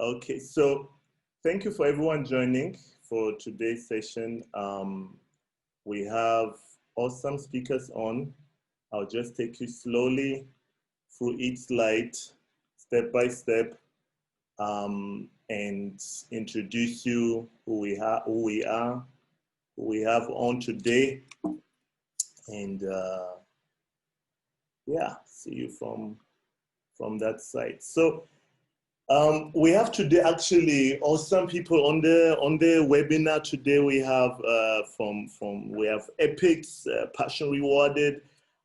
Okay, so thank you for everyone joining for today's session. We have awesome speakers on. I'll just take you slowly through each slide, step by step, and introduce you who we are, who we have on today, and yeah, see you from that side. So we have today actually awesome people on the webinar today. We have we have Epics, Passion Rewarded.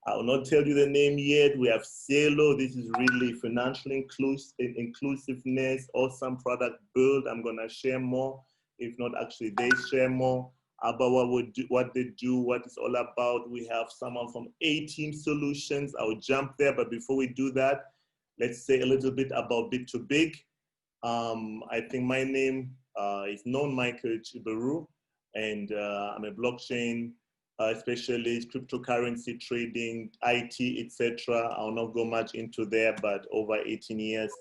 I will not tell you the name yet. We have Celo. This is really financial inclusiveness, awesome product build. I'm gonna share more. If not, actually they share more about what they do, what it's all about. We have someone from ATEAM Solutions. I'll jump there, but before we do that, let's say a little bit about bit2Big. I think my name is known Michael Chibaru, and I'm a blockchain specialist, cryptocurrency trading, IT, etc. I'll not go much into there, but over 18 years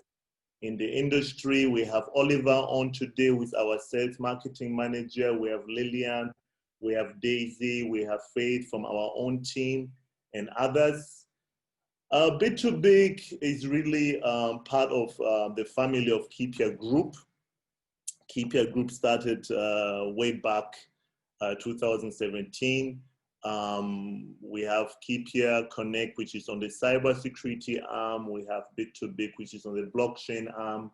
in the industry. We have Oliver on today with our sales marketing manager. We have Lillian, we have Daisy, we have Faith from our own team, and others. bit2Big is really part of the family of Keepia Group. Keepia Group started way back 2017. We have Keepia Connect, which is on the cybersecurity arm. We have bit2Big, which is on the blockchain arm.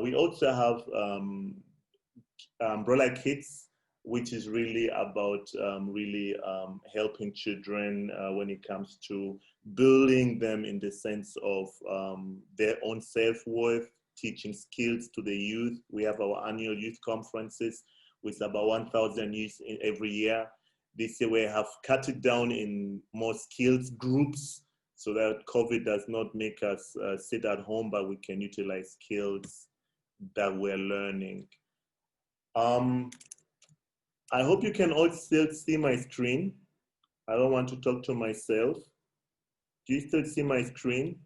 We also have Umbrella Kids, which is really about helping children when it comes to building them in the sense of their own self-worth, teaching skills to the youth. We have our annual youth conferences with about 1,000 youth every year. This year we have cut it down in more skills groups so that COVID does not make us sit at home, but we can utilize skills that we're learning. I hope you can all still see my screen. I don't want to talk to myself. Do you still see my screen?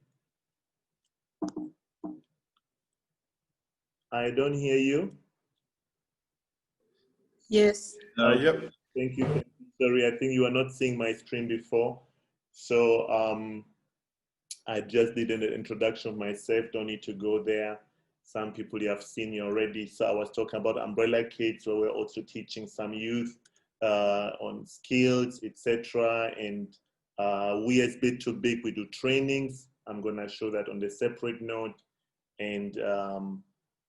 I don't hear you. Yes. Yep. Thank you. Sorry, I think you were not seeing my screen before. So I just did an introduction of myself. Don't need to go there. Some people you have seen me already. So I was talking about Umbrella Kids, where we're also teaching some youth on skills, etc. And we as bit2Big, we do trainings. I'm gonna show that on the separate note. And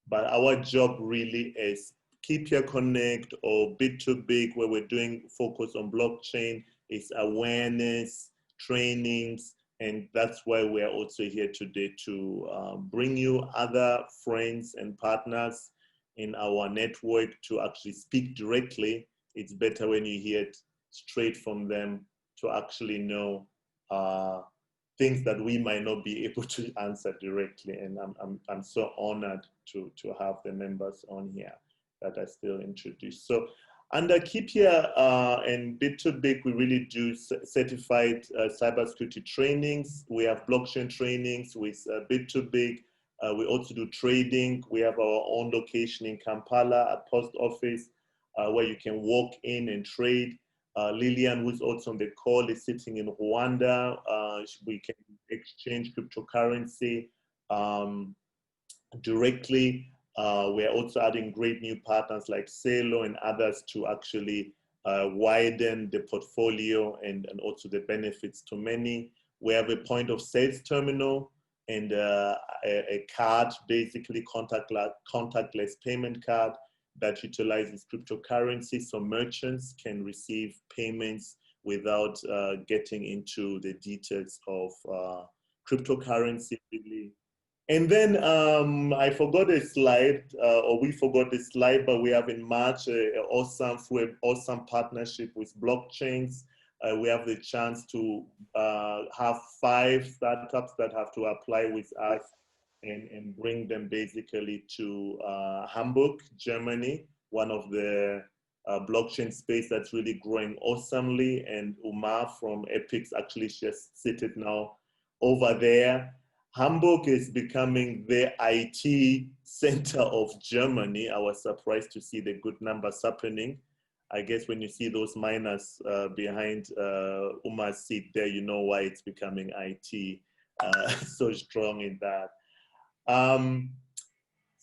but our job really is Keepia Connect or bit2Big, where we're doing focus on blockchain, is awareness, trainings, and that's why we're also here today to bring you other friends and partners in our network to actually speak directly. It's better when you hear it straight from them to actually know things that we might not be able to answer directly. And I'm so honored to have the members on here that I still introduced. So under Keepia and bit2Big, we really do certified cybersecurity trainings. We have blockchain trainings with bit2Big. We also do trading. We have our own location in Kampala at Post Office where you can walk in and trade. Lillian, who's also on the call, is sitting in Rwanda. We can exchange cryptocurrency directly. We are also adding great new partners like Celo and others to actually widen the portfolio and also the benefits to many. We have a point of sales terminal and a card, basically contactless payment card that utilizes cryptocurrency, so merchants can receive payments without getting into the details of cryptocurrency really. And then I forgot a slide, or we forgot a slide, but we have in March an awesome partnership with blockchains. We have the chance to have 5 startups that have to apply with us and bring them basically to Hamburg, Germany, one of the blockchain space that's really growing awesomely. And Umar from Epics actually just seated now over there. Hamburg is becoming the IT center of Germany. I was surprised to see the good numbers happening. I guess when you see those miners behind Umar's seat there, you know why it's becoming IT so strong in that.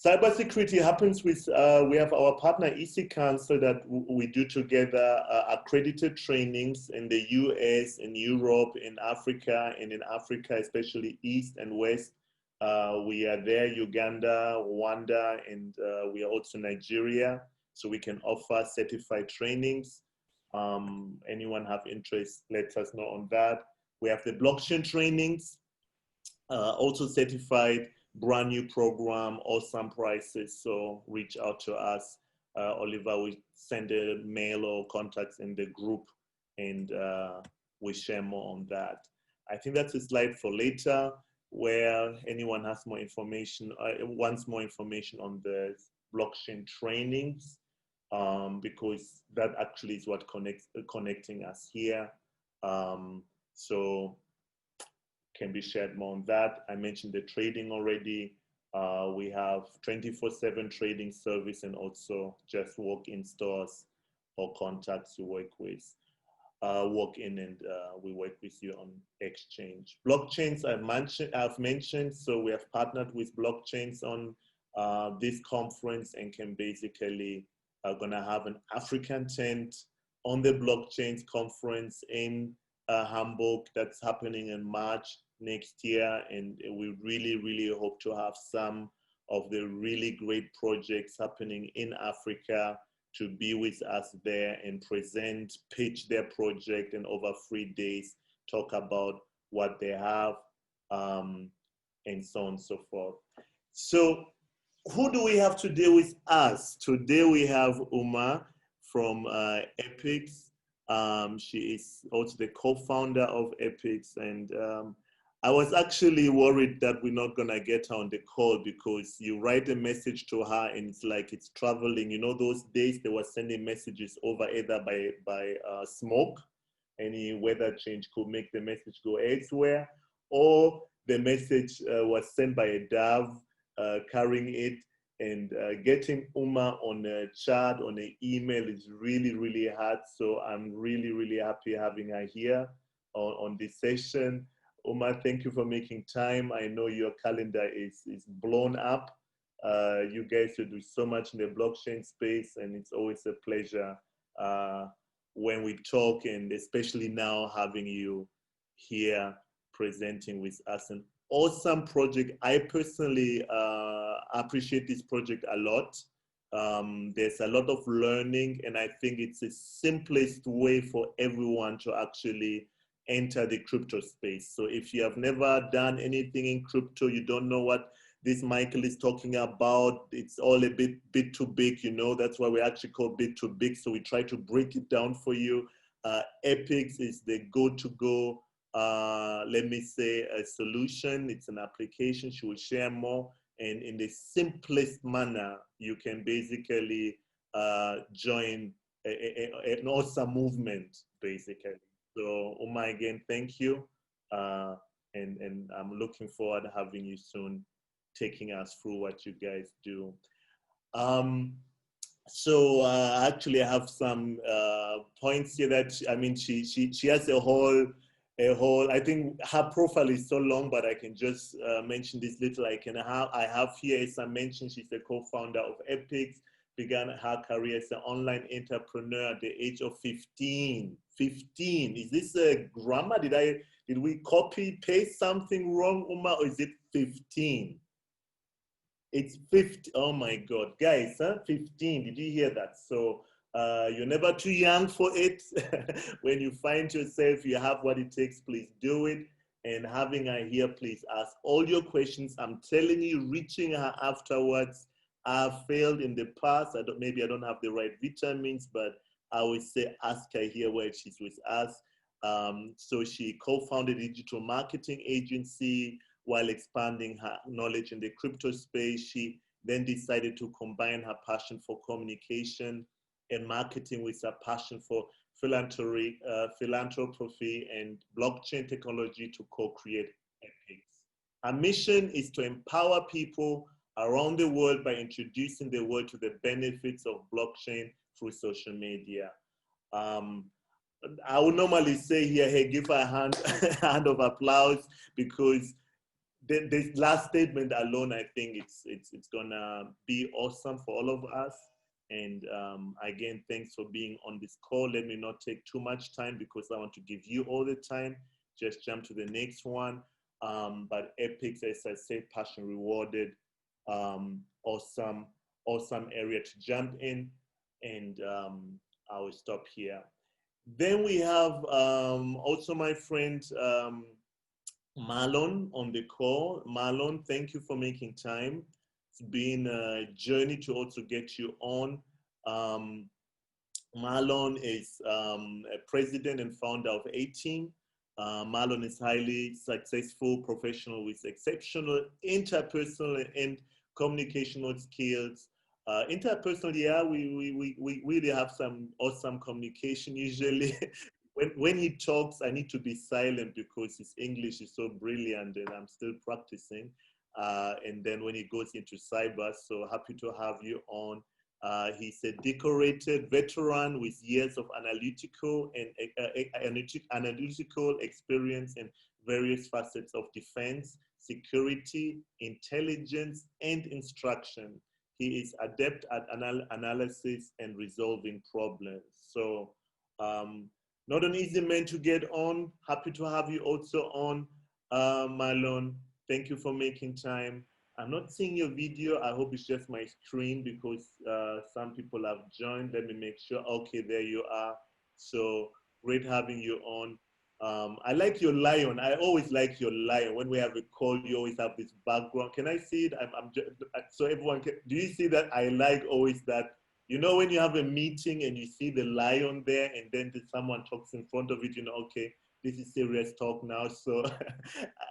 Cybersecurity happens with, we have our partner EC Council that we do together accredited trainings in the US, in Europe, in Africa, and in Africa, especially East and West. We are there, Uganda, Rwanda, and we are also Nigeria. So we can offer certified trainings. Anyone have interest, let us know on that. We have the blockchain trainings, also certified, brand new program, awesome prices. So reach out to us. Oliver will send a mail or contacts in the group, and we share more on that. I think that's a slide for later, where anyone has more information, wants more information on the blockchain trainings, because that actually is what connecting us here. So can be shared more on that. I mentioned the trading already. We have 24/7 trading service, and also just walk-in stores or contacts you work with. Walk in and we work with you on exchange. Blockchains I've mentioned, so we have partnered with blockchains on this conference, and can basically gonna have an African tent on the blockchains conference in Hamburg. That's happening in March next year, and we really hope to have some of the really great projects happening in Africa to be with us there and present, pitch their project, and over 3 days talk about what they have, and so on and so forth. So who do we have today with us? Today we have Umar from Epics. She is also the co-founder of Epics, and I was actually worried that we're not gonna get her on the call, because you write a message to her and it's like it's traveling. You know, those days they were sending messages over either by smoke, any weather change could make the message go elsewhere, or the message was sent by a dove carrying it. And getting Umar on a chat, on an email is really hard. So I'm really happy having her here on this session. Umar, thank you for making time. I know your calendar is blown up. You guys do so much in the blockchain space, and it's always a pleasure when we talk, and especially now having you here presenting with us. An awesome project. I personally appreciate this project a lot. There's a lot of learning, and I think it's the simplest way for everyone to actually enter the crypto space. So if you have never done anything in crypto, you don't know what this Michael is talking about, it's all a bit too big, you know. That's why we actually call bit2Big. So we try to break it down for you. Epics is the go-to-go, let me say, a solution. It's an application. She will share more. And in the simplest manner, you can basically join an awesome movement, basically. So Umar, again, thank you. And I'm looking forward to having you soon, taking us through what you guys do. So actually I have some points here that, I mean, she has a whole, I think her profile is so long, but I can just mention this little I have here. As I mentioned, she's the co-founder of Epics, began her career as an online entrepreneur at the age of 15. 15, is this a grammar? Did we copy paste something wrong, Umar, or is it 15? It's 50, oh my God, guys, huh? 15, did you hear that? So you're never too young for it. When you find yourself, you have what it takes, please do it. And having her here, please ask all your questions. I'm telling you, reaching her afterwards, I've failed in the past. Maybe I don't have the right vitamins, but I would say ask her here where she's with us. So she co-founded a digital marketing agency while expanding her knowledge in the crypto space. She then decided to combine her passion for communication and marketing with her passion for philanthropy and blockchain technology to co-create Epics. Our mission is to empower people around the world by introducing the world to the benefits of blockchain through social media. I would normally say here, hey, give her a hand, hand of applause, because this last statement alone, I think it's gonna be awesome for all of us. And again, thanks for being on this call. Let me not take too much time because I want to give you all the time. Just jump to the next one. But epics, as I said, passion rewarded. Awesome area to jump in. And I will stop here. Then we have also my friend Melon on the call. Melon, thank you for making time. It's been a journey to also get you on. Melon is a president and founder of ATEAM. Melon is highly successful professional with exceptional interpersonal and communicational skills. Interpersonal, yeah, we really have some awesome communication usually. When he talks, I need to be silent because his English is so brilliant and I'm still practicing. And then when he goes into cyber, so happy to have you on. He's a decorated veteran with years of analytical experience in various facets of defense, security, intelligence, and instruction. He is adept at analysis and resolving problems. So not an easy man to get on. Happy to have you also on, Melon. Thank you for making time. I'm not seeing your video. I hope it's just my screen because some people have joined. Let me make sure. Okay, there you are. So great having you on. I like your lion. I always like your lion. When we have a call, you always have this background. Can I see it? I'm just, so everyone can, do you see that? I like always that. You know, when you have a meeting and you see the lion there and then someone talks in front of it, you know, okay, this is serious talk now. So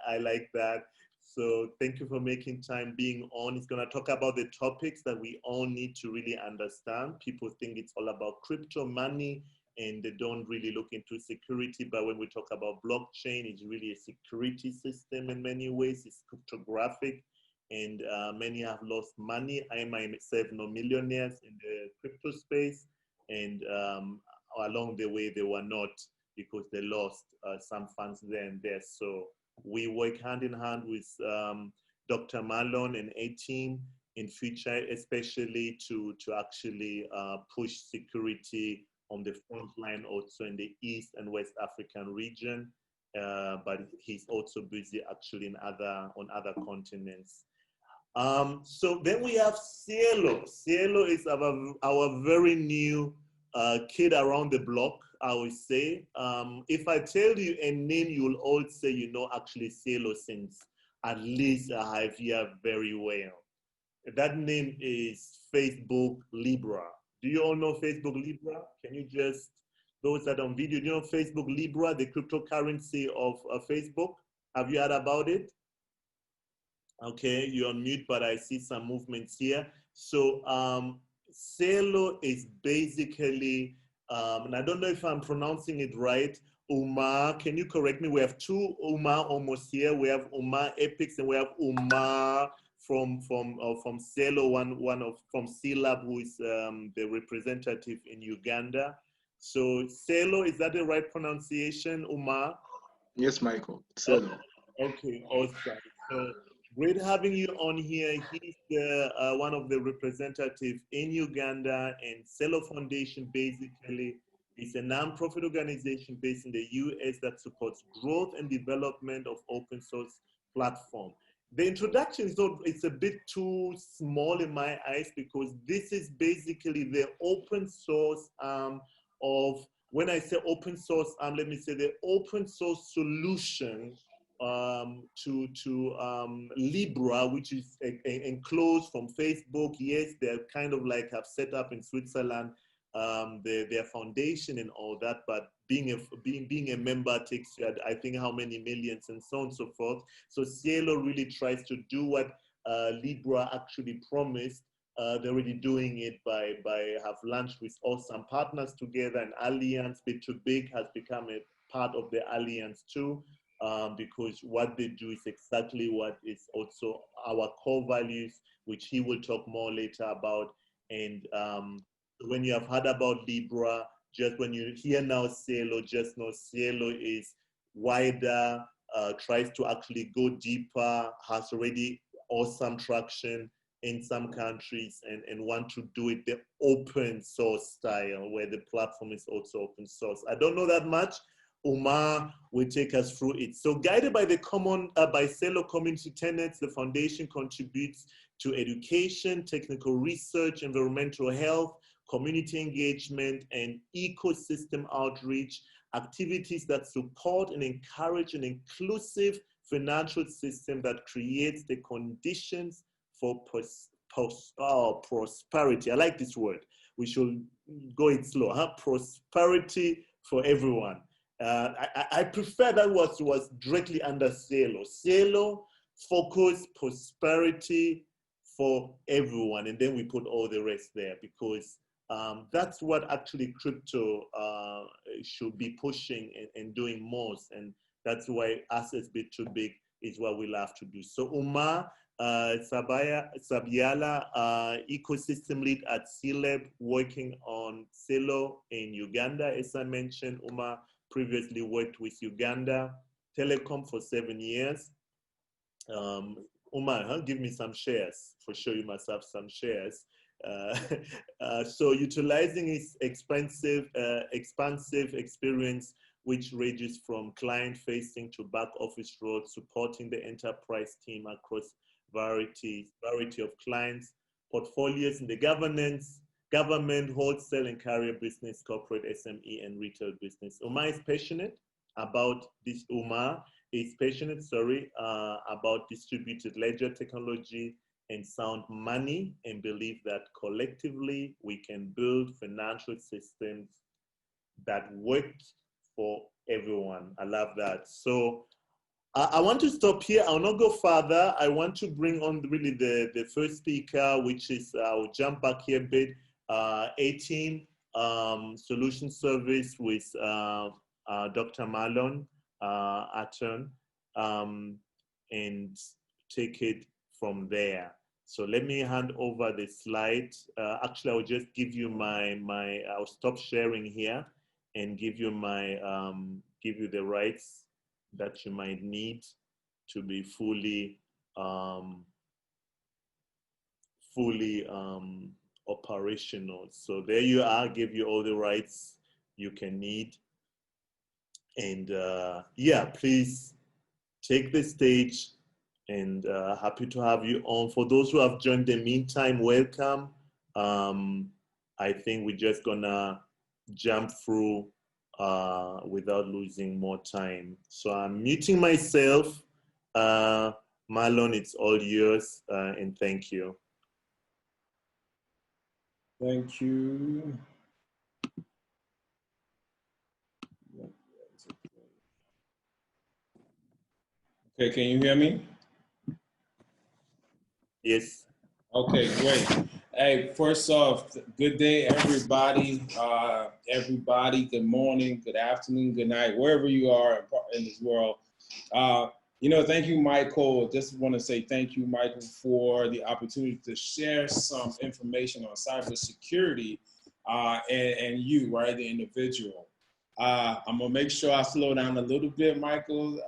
I like that. So thank you for making time being on. It's going to talk about the topics that we all need to really understand. People think it's all about crypto money and they don't really look into security. But when we talk about blockchain, it's really a security system in many ways. It's cryptographic and many have lost money. I myself know millionaires in the crypto space and along the way they were not because they lost some funds there and there. So we work hand in hand with Dr. Melon and ATEAM in future, especially to actually push security on the front line also in the East and West African region. But he's also busy actually on other continents. So then we have Celo. Celo is our very new kid around the block, I would say. If I tell you a name, you will all say, you know, actually Celo since at least a half year very well. That name is Facebook Libra. Do you all know Facebook Libra? Can you just, those that are on video, do you know Facebook Libra, the cryptocurrency of Facebook? Have you heard about it? Okay, you're on mute, but I see some movements here. So Celo is basically, and I don't know if I'm pronouncing it right, Umar, can you correct me? We have two Umar almost here. We have Umar Epics and we have Umar from Celo, from cLabs, who is the representative in Uganda. So Celo, is that the right pronunciation, Umar? Yes, Michael. Celo. Okay, awesome. So great having you on here. He's one of the representatives in Uganda, and Celo Foundation basically is a non-profit organization based in the US that supports growth and development of open source platform. The introduction is it's a bit too small in my eyes because this is basically the open source of, when I say open source, let me say the open source solution to Libra, which is enclosed from Facebook. Yes, they're kind of like have set up in Switzerland their foundation and all that, but being a member takes, I think, how many millions and so on and so forth. So Celo really tries to do what Libra actually promised. They're already doing it by have launched with awesome partners together. An alliance, bit2Big has become a part of the alliance too. because what they do is exactly what is also our core values, which he will talk more later about. And when you have heard about Libra, just when you hear now Celo, just know Celo is wider, tries to actually go deeper, has already awesome traction in some countries, and want to do it the open source style, where the platform is also open source. I don't know that much. Umar will take us through it. So guided by the by Celo community tenets, the foundation contributes to education, technical research, environmental health, community engagement, and ecosystem outreach, activities that support and encourage an inclusive financial system that creates the conditions for prosperity. I like this word. We should go it slow, huh? Prosperity for everyone. I prefer that was directly under Celo. Celo, focus, prosperity for everyone. And then we put all the rest there, because that's what actually crypto should be pushing and doing most. And that's why us as bit2Big is what we'll have to do. So Umar Sebyala, ecosystem lead at cLabs, working on Celo in Uganda. As I mentioned, Umar previously worked with Uganda Telecom for 7 years. Umar, give me some shares. For sure, you must have some shares. So utilizing his expansive experience, which ranges from client-facing to back-office roles, supporting the enterprise team across variety of clients, portfolios in the government, wholesale and carrier business, corporate SME, and retail business. Umar is passionate about this. About distributed ledger technology and sound money, and believe that collectively we can build financial systems that work for everyone. I love that. So I want to stop here. I'll not go further. I want to bring on really the first speaker, which is, I'll jump back here a bit, ATEAM Solution Service with Dr. Melon, ATEAM, and take it from there. So let me hand over the slide. Actually, I'll just give you I'll stop sharing here and give you the rights that you might need to be fully operational. So there you are, give you all the rights you can need. And yeah, please take the stage, and happy to have you on. For those who have joined the meantime, welcome. I think we're just gonna jump through without losing more time. So I'm muting myself. Melon, it's all yours, and thank you. Thank you. Okay, can you hear me? Yes. Okay, great. Hey, first off, good day, everybody. Good morning, good afternoon, good night, wherever you are in this world. Thank you, Michael. Just want to say thank you, Michael, for the opportunity to share some information on cybersecurity and you, right, the individual. I'm gonna make sure I slow down a little bit, Michael,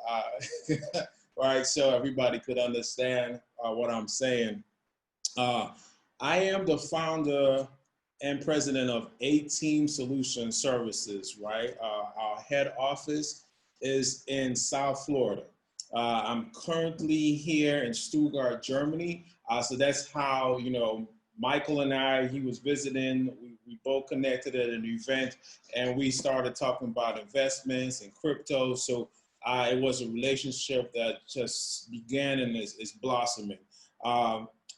right, so everybody could understand what I'm saying. I am the founder and president of ATEAM Solution Services, right? Our head office is in South Florida. I'm currently here in Stuttgart, Germany. So that's how, Michael and I, he was visiting, we both connected at an event, and we started talking about investments and crypto. So it was a relationship that just began and is blossoming.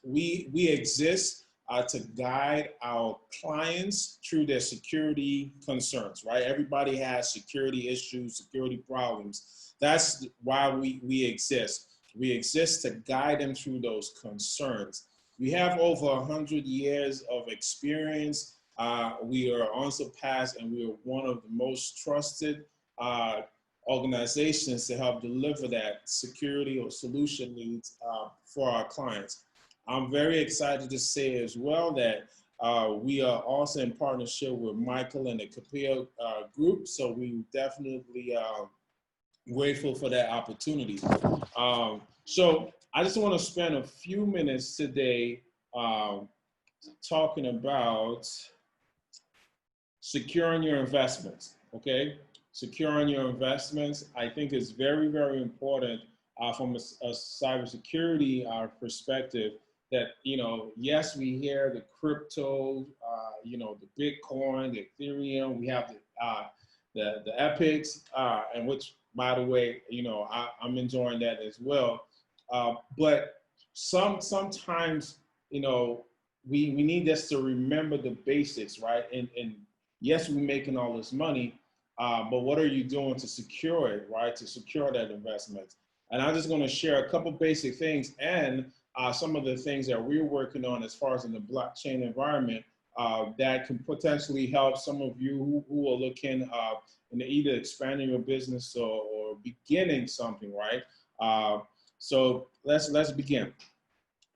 We exist to guide our clients through their security concerns, right? Everybody has security issues, security problems. That's why we exist. We exist to guide them through those concerns. We have over 100 years of experience. We are unsurpassed, and we are one of the most trusted organizations to help deliver that security or solution needs for our clients. I'm very excited to say as well that we are also in partnership with Michael and the Capio group, so we definitely grateful for that opportunity. So I just want to spend a few minutes today talking about securing your investments, okay? Securing your investments, I think is very, very important from a cybersecurity perspective that, you know, yes, we hear the crypto, you know, the Bitcoin, the Ethereum, we have the epics, and which, by the way, you know, I'm enjoying that as well. But sometimes, you know, we need us to remember the basics, right? And yes, we're making all this money, but what are you doing to secure it, right? To secure that investment. And I'm just going to share a couple basic things and some of the things that we're working on as far as in the blockchain environment that can potentially help some of you who are looking into either expanding your business or beginning something, right? So let's begin.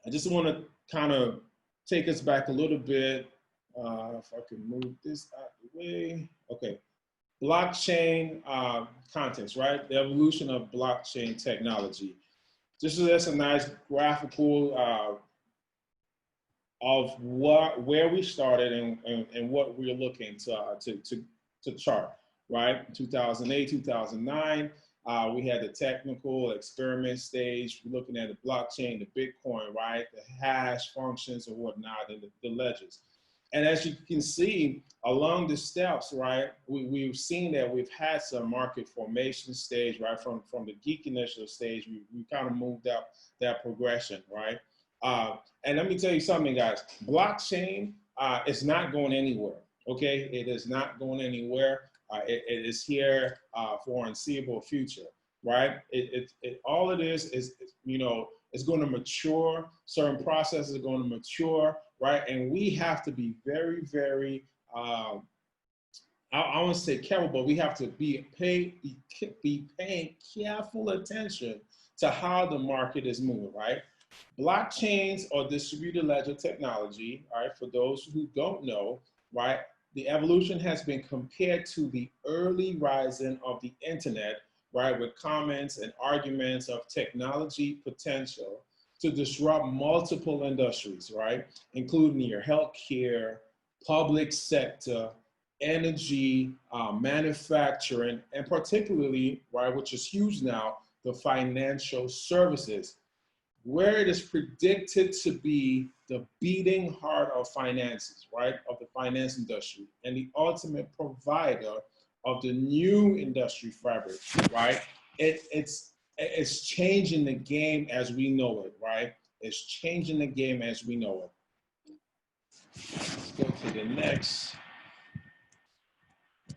I just want to kind of take us back a little bit. If I can move this out of the way. Okay. Blockchain context, right? The evolution of blockchain technology. This is just a nice graphical of where we started and what we're looking to chart, right? 2008, 2009, we had the technical experiment stage. We're looking at the blockchain, the Bitcoin, right? The hash functions and whatnot, and the ledgers. And as you can see along the steps, right, we've seen that we've had some market formation stage, right? From the geek initial stage, we kind of moved up that progression, right? And let me tell you something, guys. Blockchain is not going anywhere, okay? It is not going anywhere. It is here for unseeable future, right? All it is, you know, it's going to mature. Certain processes are going to mature, right? And we have to be very, very, I want to say careful, but we have to be paying careful attention to how the market is moving, right? Blockchains or distributed ledger technology, all right, for those who don't know, right, the evolution has been compared to the early rising of the internet, right, with comments and arguments of technology potential to disrupt multiple industries, right, including your healthcare, public sector, energy, manufacturing, and particularly, right, which is huge now, the financial services, where it is predicted to be the beating heart of finances, right, of the finance industry, and the ultimate provider of the new industry fabric, right? It's changing the game as we know it, right? It's changing the game as we know it. Let's go to the next.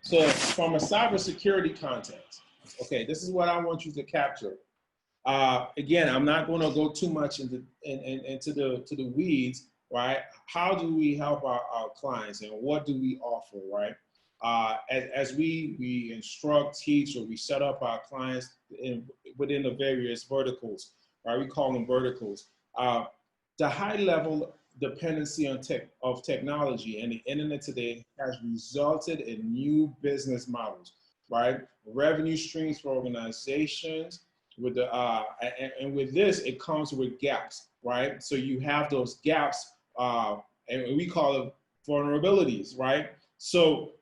So from a cybersecurity context, okay, this is what I want you to capture. Again, I'm not going to go too much into the weeds, right? How do we help our clients and what do we offer, right? As we instruct, teach, or we set up our clients within the various verticals, right? We call them verticals. The high level dependency on technology and the internet today has resulted in new business models, right? Revenue streams for organizations. With the and with this, it comes with gaps, right? So you have those gaps, and we call it vulnerabilities, right? So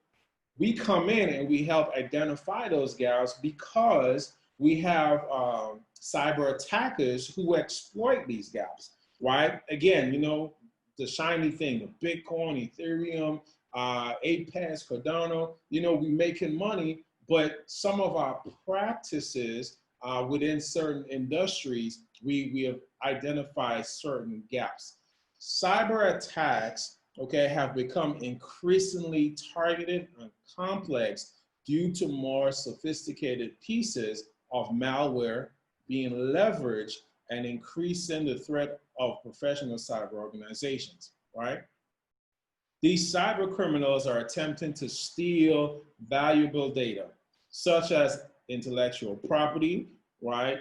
we come in and we help identify those gaps because we have cyber attackers who exploit these gaps, right? Again, you know, the shiny thing, the Bitcoin, Ethereum, Apex, Cardano, you know, we making money, but some of our practices within certain industries, we have identified certain gaps. Cyber attacks, okay, have become increasingly targeted and complex due to more sophisticated pieces of malware being leveraged and increasing the threat of professional cyber organizations, right? These cyber criminals are attempting to steal valuable data, such as intellectual property, right?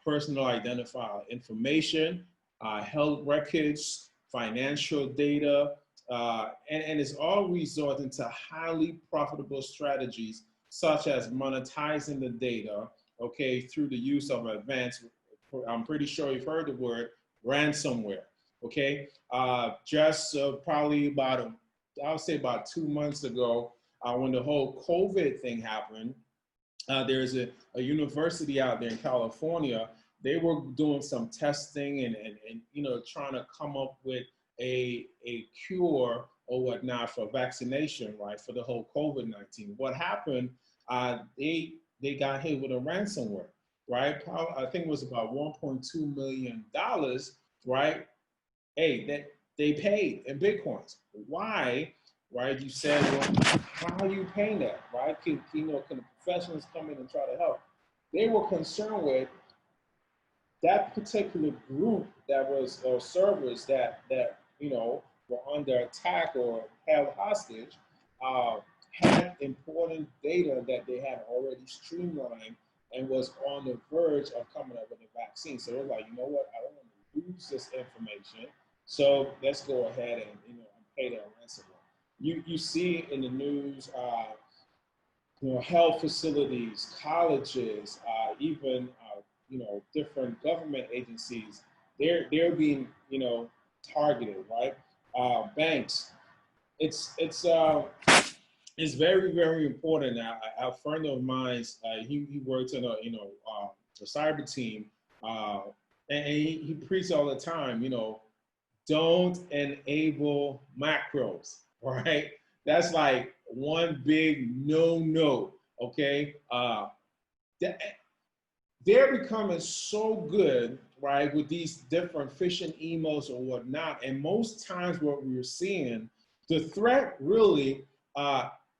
Personal identifier information, health records, financial data, and it's all resorting to highly profitable strategies such as monetizing the data, okay, through the use of advanced, I'm pretty sure you've heard the word ransomware, okay? Just probably about, I would say about 2 months ago, when the whole COVID thing happened, there's a university out there in California. They were doing some testing and you know, trying to come up with a cure or whatnot for vaccination, right, for the whole COVID-19. What happened, they got hit with a ransomware, right? I think it was about $1.2 million, right? Hey, that they paid in Bitcoins. Why? Right? You said, well, how are you paying that? Right? Can the professionals come in and try to help? They were concerned with that particular group that was, or servers that you know, were under attack or held hostage, had important data that they had already streamlined and was on the verge of coming up with a vaccine. So they're like, you know what? I don't want to lose this information. So let's go ahead and, you know, pay that ransomware. You see in the news, you know, health facilities, colleges, even you know, different government agencies, they're being, you know, targeted, right? Banks. It's very, very important. A friend of mine, he works in a, you know, a cyber team, and he preaches all the time, you know, don't enable macros, right? That's like one big no, okay? They're becoming so good, right, with these different phishing emails or whatnot. And most times what we're seeing, the threat really,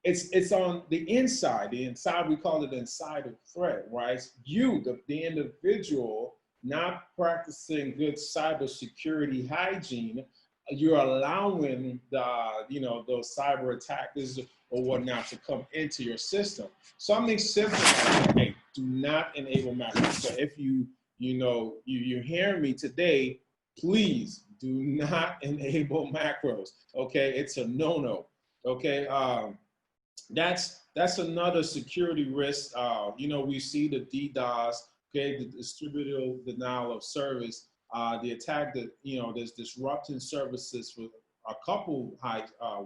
it's on the inside. The inside, we call it insider threat, right? You, the individual, not practicing good cybersecurity hygiene, you're allowing the, you know, those cyber attackers or whatnot to come into your system. Something simple like, hey, do not enable macros. So if you know, you hear me today, please do not enable macros. Okay, it's a no-no. Okay, that's another security risk. You know, we see the DDoS, okay, the distributed denial of service, the attack that, you know, there's disrupting services for a couple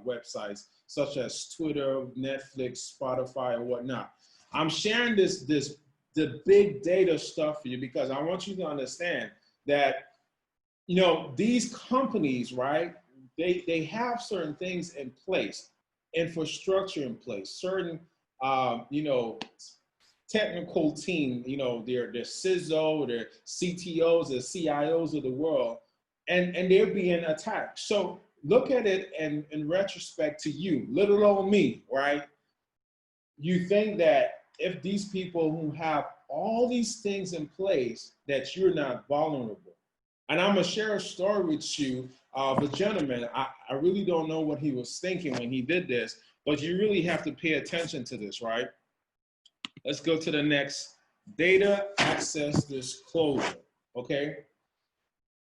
websites such as Twitter, Netflix, Spotify, or whatnot. I'm sharing the big data stuff for you because I want you to understand that, you know, these companies, right, they have certain things in place, infrastructure in place, certain, you know, technical team, you know, their CISO, their CTOs, their CIOs of the world, and they're being attacked. So look at it and in retrospect to you, little old me, right? You think that if these people who have all these things in place, that you're not vulnerable. And I'm gonna share a story with you of a gentleman. I really don't know what he was thinking when he did this, but you really have to pay attention to this, right? Let's go to the next, data access disclosure, okay?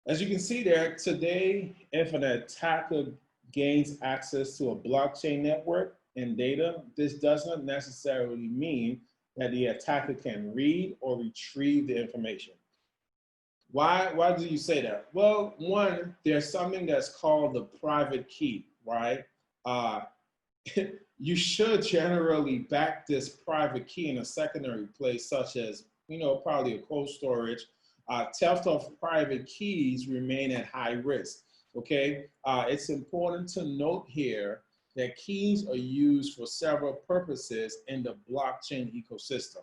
As you can see there, today, if an attacker gains access to a blockchain network and data, this does not necessarily mean that the attacker can read or retrieve the information. Why do you say that? Well, one, there's something that's called the private key, right? You should generally back this private key in a secondary place, such as, you know, probably a cold storage. Theft of private keys remain at high risk, okay? It's important to note here that keys are used for several purposes in the blockchain ecosystem.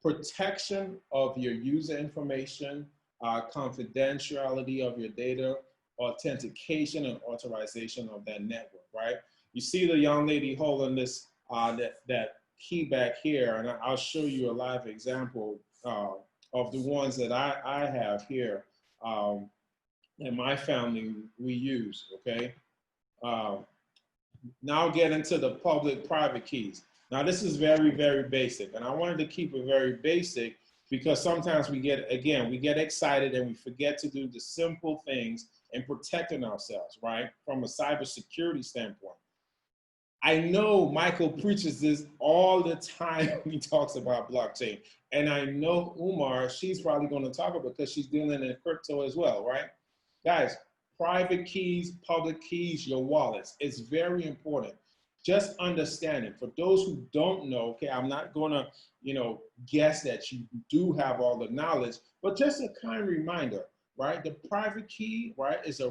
Protection of your user information, confidentiality of your data, authentication and authorization of that network, right? You see the young lady holding this, that key back here, and I'll show you a live example of the ones that I have here in my family we use, okay? Now I'll get into the public-private keys. Now, this is very, very basic, and I wanted to keep it very basic because sometimes we get excited and we forget to do the simple things in protecting ourselves, right? From a cybersecurity standpoint. I know Michael preaches this all the time when he talks about blockchain. And I know Umar, she's probably going to talk about it because she's dealing in crypto as well, right? Guys, private keys, public keys, your wallets, it's very important. Just understand it. For those who don't know, okay, I'm not going to, guess that you do have all the knowledge, but just a kind reminder, right? The private key, right, is a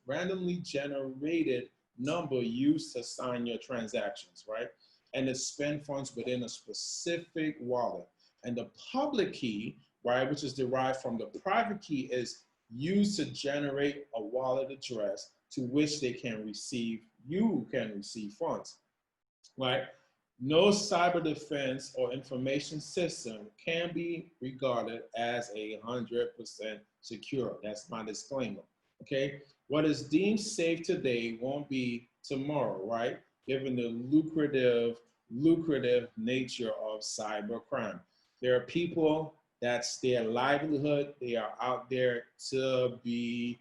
randomly generated number used to sign your transactions, right? And to spend funds within a specific wallet. And the public key, right, which is derived from the private key, is used to generate a wallet address to which you can receive funds, right? No cyber defense or information system can be regarded as 100% secure. That's my disclaimer, okay? What is deemed safe today won't be tomorrow, right? Given the lucrative nature of cybercrime. There are people, that's their livelihood. They are out there to be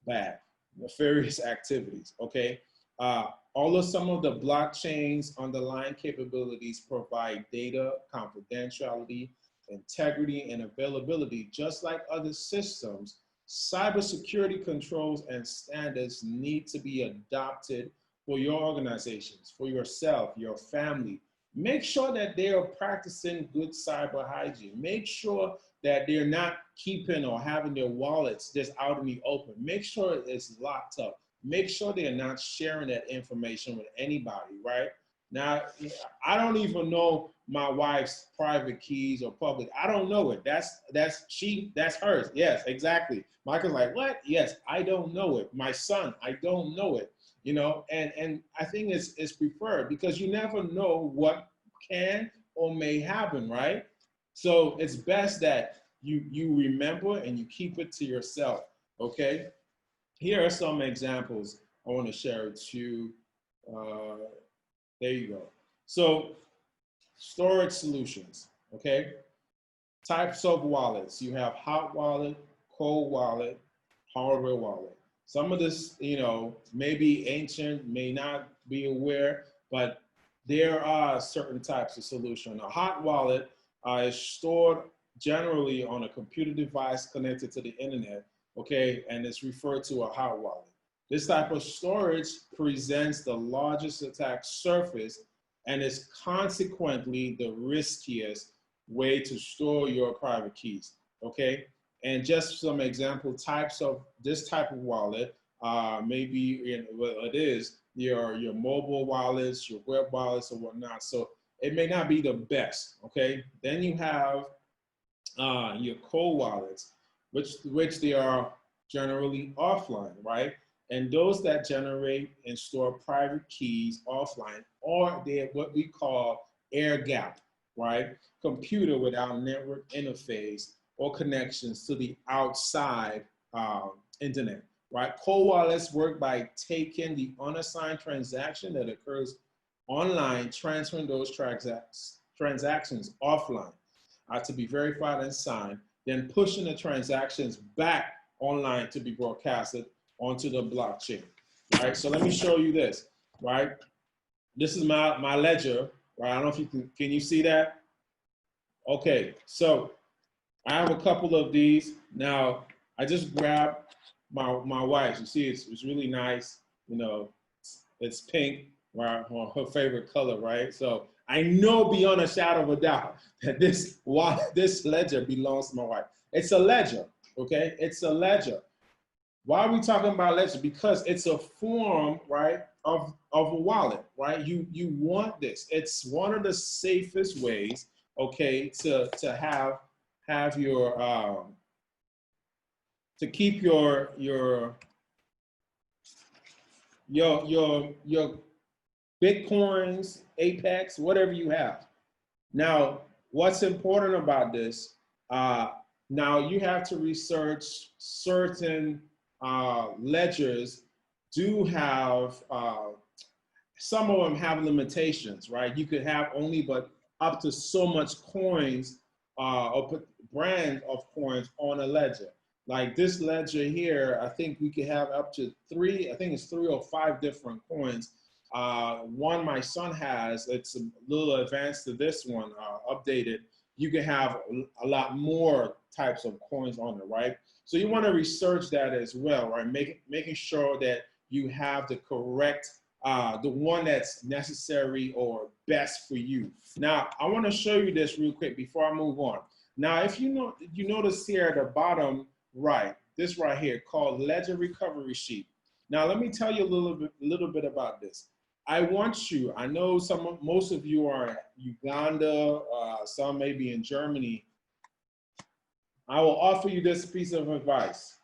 bad, nefarious activities, okay? Although some of the blockchain's underlying capabilities provide data, confidentiality, integrity, and availability, just like other systems, cybersecurity controls and standards need to be adopted for your organizations, for yourself, your family. Make sure that they are practicing good cyber hygiene. Make sure that they're not keeping or having their wallets just out in the open. Make sure it's locked up. Make sure they're not sharing that information with anybody, right? Now, I don't even know my wife's private keys or public. I don't know it. That's hers. Yes, exactly. Michael's like, what? Yes, I don't know it. My son, I don't know it. And I think it's preferred because you never know what can or may happen, right? So it's best that you remember and you keep it to yourself, okay? Here are some examples I want to share with you. There you go. So storage solutions, okay? Types of wallets. You have hot wallet, cold wallet, hardware wallet. Some of this, may be ancient, may not be aware, but there are certain types of solution. A hot wallet is stored generally on a computer device connected to the internet, okay, and it's referred to a hot wallet. This type of storage presents the largest attack surface and is consequently the riskiest way to store your private keys, okay? And just some example types of this type of wallet, maybe it is your mobile wallets, your web wallets or whatnot. So it may not be the best, okay? Then you have your cold wallets, which they are generally offline, right? And those that generate and store private keys offline, or they're what we call air gap, right? Computer without network interface or connections to the outside internet, right? Cold wallets work by taking the unassigned transaction that occurs online, transferring those transactions offline to be verified and signed, then pushing the transactions back online to be broadcasted onto the blockchain, right? So let me show you this, right? This is my ledger, right? I don't know if you can you see that? Okay, so I have a couple of these. Now, I just grabbed my wife's. You see, it's really nice. It's pink, right? Her favorite color, right? So I know beyond a shadow of a doubt that this ledger belongs to my wife. It's a ledger, okay? It's a ledger. Why are we talking about ledger? Because it's a form, right, of a wallet, right? You want this. It's one of the safest ways, okay, to have your to keep your Bitcoins, Apex, whatever you have. Now, what's important about this? Now you have to research certain ledgers do have some of them have limitations, right? You could have only but up to so much coins or put brand of coins on a ledger. Like this ledger here, I think we could have up to 3, I think it's 3 or 5 different coins. One my son has, it's a little advanced to this one, updated. You can have a lot more types of coins on it, right? So you want to research that as well, right? Making sure that you have the correct, the one that's necessary or best for you. Now, I want to show you this real quick before I move on. Now, if you notice here at the bottom right, this right here called Ledger Recovery Sheet. Now, let me tell you a little bit about this. I want you, I know most of you are in Uganda, some may be in Germany. I will offer you this piece of advice.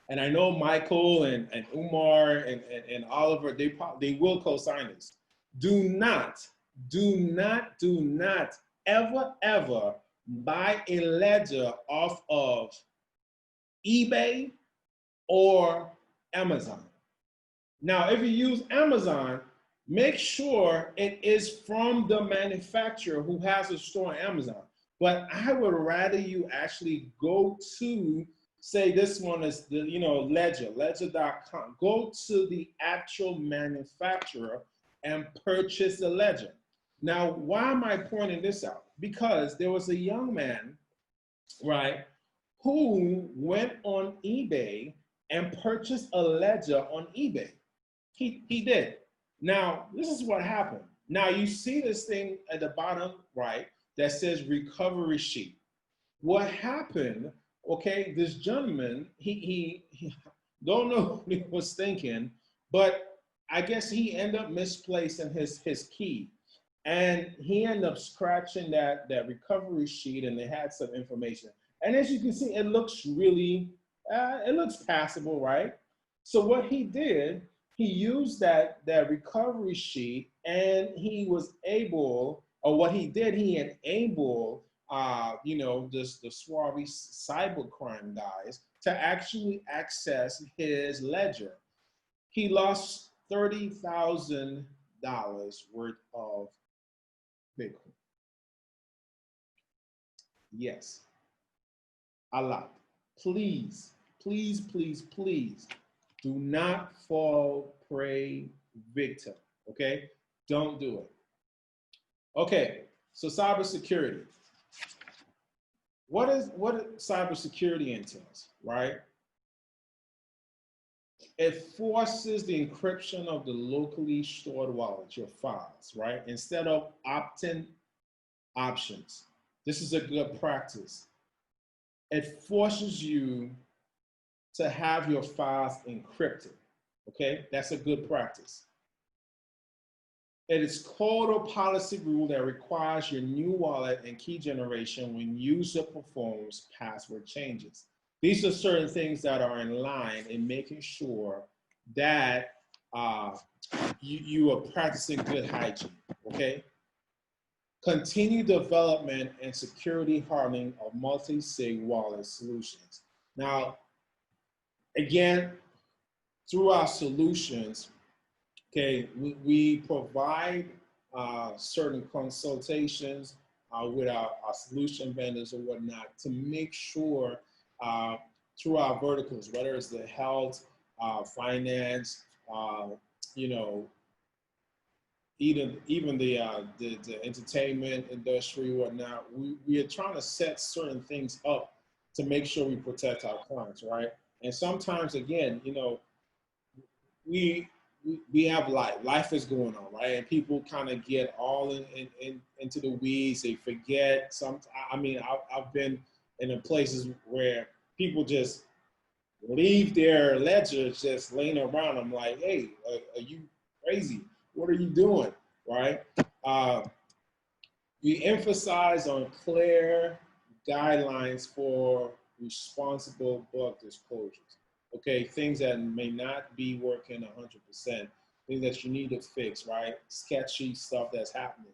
And I know Michael and Umar and Oliver, they will co-sign this. Do not ever buy a ledger off of eBay or Amazon. Now, if you use Amazon, make sure it is from the manufacturer who has a store on Amazon. But I would rather you actually go to, say this one is the, ledger.com. Go to the actual manufacturer and purchase the ledger. Now, why am I pointing this out? Because there was a young man, right, who went on eBay and purchased a ledger on eBay. He did. Now, this is what happened. Now, you see this thing at the bottom right that says recovery sheet. What happened, okay, this gentleman, he don't know what he was thinking, but I guess he ended up misplacing his key. And he ended up scratching that recovery sheet, and it had some information. And as you can see, it looks really, it looks passable, right? So what he did, he used that recovery sheet, and he was able, or what he did, he enabled, just the swarthy cybercrime guys to actually access his ledger. He lost $30,000 worth of Bitcoin. Yes, a lot. Please, please, please, please do not fall prey victim, okay? Don't do it. Okay, so cybersecurity. What cybersecurity entails, right? It forces the encryption of the locally stored wallet, your files, right? Instead of opt-in options. This is a good practice. It forces you to have your files encrypted, okay? That's a good practice. It is code or policy rule that requires your new wallet and key generation when user performs password changes. These are certain things that are in line in making sure that you are practicing good hygiene, okay? Continue development and security hardening of multi-sig wallet solutions. Now, again, through our solutions, okay, we provide certain consultations with our solution vendors or whatnot to make sure through our verticals, whether it's the health, finance, even the entertainment industry, whatnot, we are trying to set certain things up to make sure we protect our clients, right? And sometimes, again, we have life is going on, right? And people kind of get all into the weeds. They forget. I've been in the places where people just leave their ledgers just laying around. I'm like, hey, are you crazy? What are you doing, right? We emphasize on clear guidelines for responsible bug disclosures. Okay, things that may not be working 100%, things that you need to fix, right? Sketchy stuff that's happening.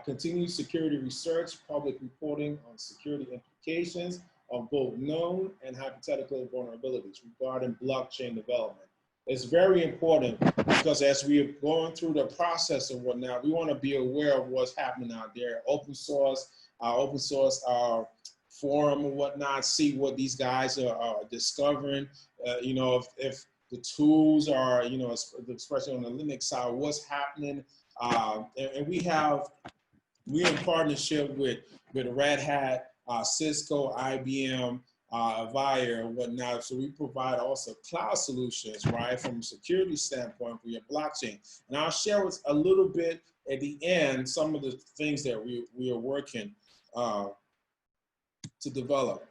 Continued security research, public reporting on security implications of both known and hypothetical vulnerabilities regarding blockchain development. It's very important because as we're going through the process and whatnot, we want to be aware of what's happening out there. Open source forum and whatnot, see what these guys are discovering. You know, if the tools are, you know, especially on the Linux side, what's happening. And we're in partnership with Red Hat, Cisco, IBM, Avaya and whatnot. So we provide also cloud solutions, right, from a security standpoint for your blockchain. And I'll share with a little bit at the end some of the things that we are working to develop.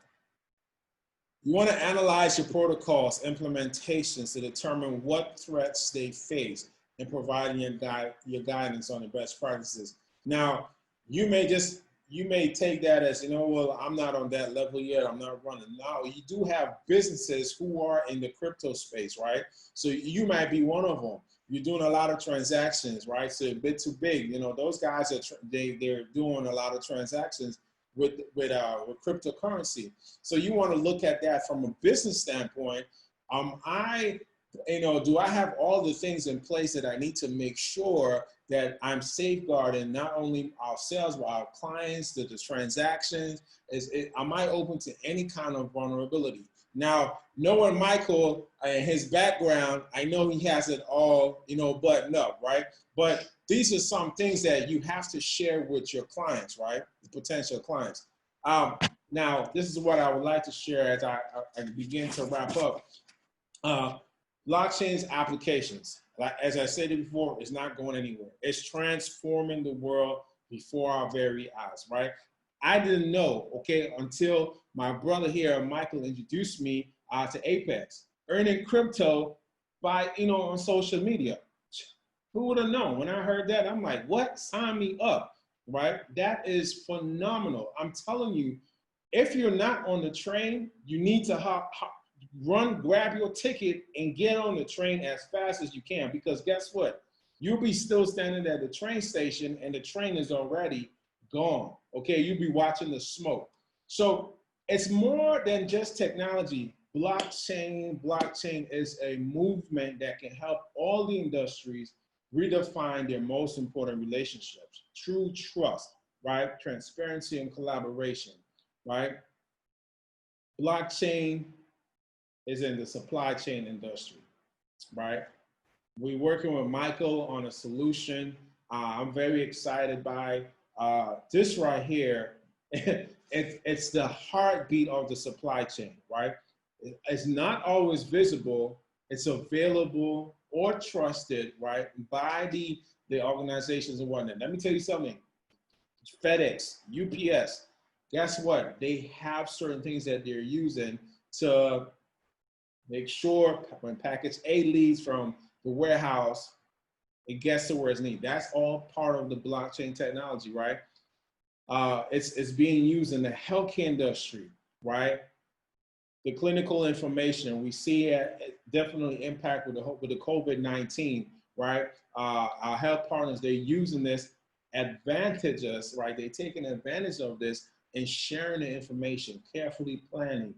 You want to analyze your protocols, implementations to determine what threats they face and providing your guidance on the best practices. Now, you may take that as, you know, well, I'm not on that level yet, I'm not running. No, you do have businesses who are in the crypto space, right? So you might be one of them. You're doing a lot of transactions, right? So bit2Big, you know, those guys they're doing a lot of transactions with cryptocurrency. So you want to look at that from a business standpoint. Do I have all the things in place that I need to make sure that I'm safeguarding not only ourselves, but our clients, the transactions? Am I open to any kind of vulnerability? Now, knowing Michael and his background, I know he has it all, you know, buttoned up, right? But these are some things that you have to share with your clients, right? The potential clients. Now, this is what I would like to share as I begin to wrap up. Blockchain's applications, like as I said before, is not going anywhere. It's transforming the world before our very eyes, right? I didn't know, okay, until my brother here, Michael, introduced me to Apex, earning crypto by, you know, on social media. Who would have known? When I heard that, I'm like, what? Sign me up, right? That is phenomenal. I'm telling you, if you're not on the train, you need to grab your ticket and get on the train as fast as you can, because guess what? You'll be still standing at the train station and the train is already gone, okay? You'll be watching the smoke. So it's more than just technology. Blockchain is a movement that can help all the industries redefine their most important relationships. True trust, right? Transparency and collaboration, right? Blockchain is in the supply chain industry, right? We're working with Michael on a solution. I'm very excited by this right here. It's the heartbeat of the supply chain, right? It's not always visible. It's available or trusted, right, by the organizations and whatnot. Let me tell you something. FedEx, UPS, guess what? They have certain things that they're using to make sure when package A leaves from the warehouse, it gets to where it's needed. That's all part of the blockchain technology, right? It's being used in the healthcare industry, right? The clinical information, we see it definitely impact with the COVID-19, right? Our health partners, they're using this advantages, right? They're taking advantage of this and sharing the information, carefully planning,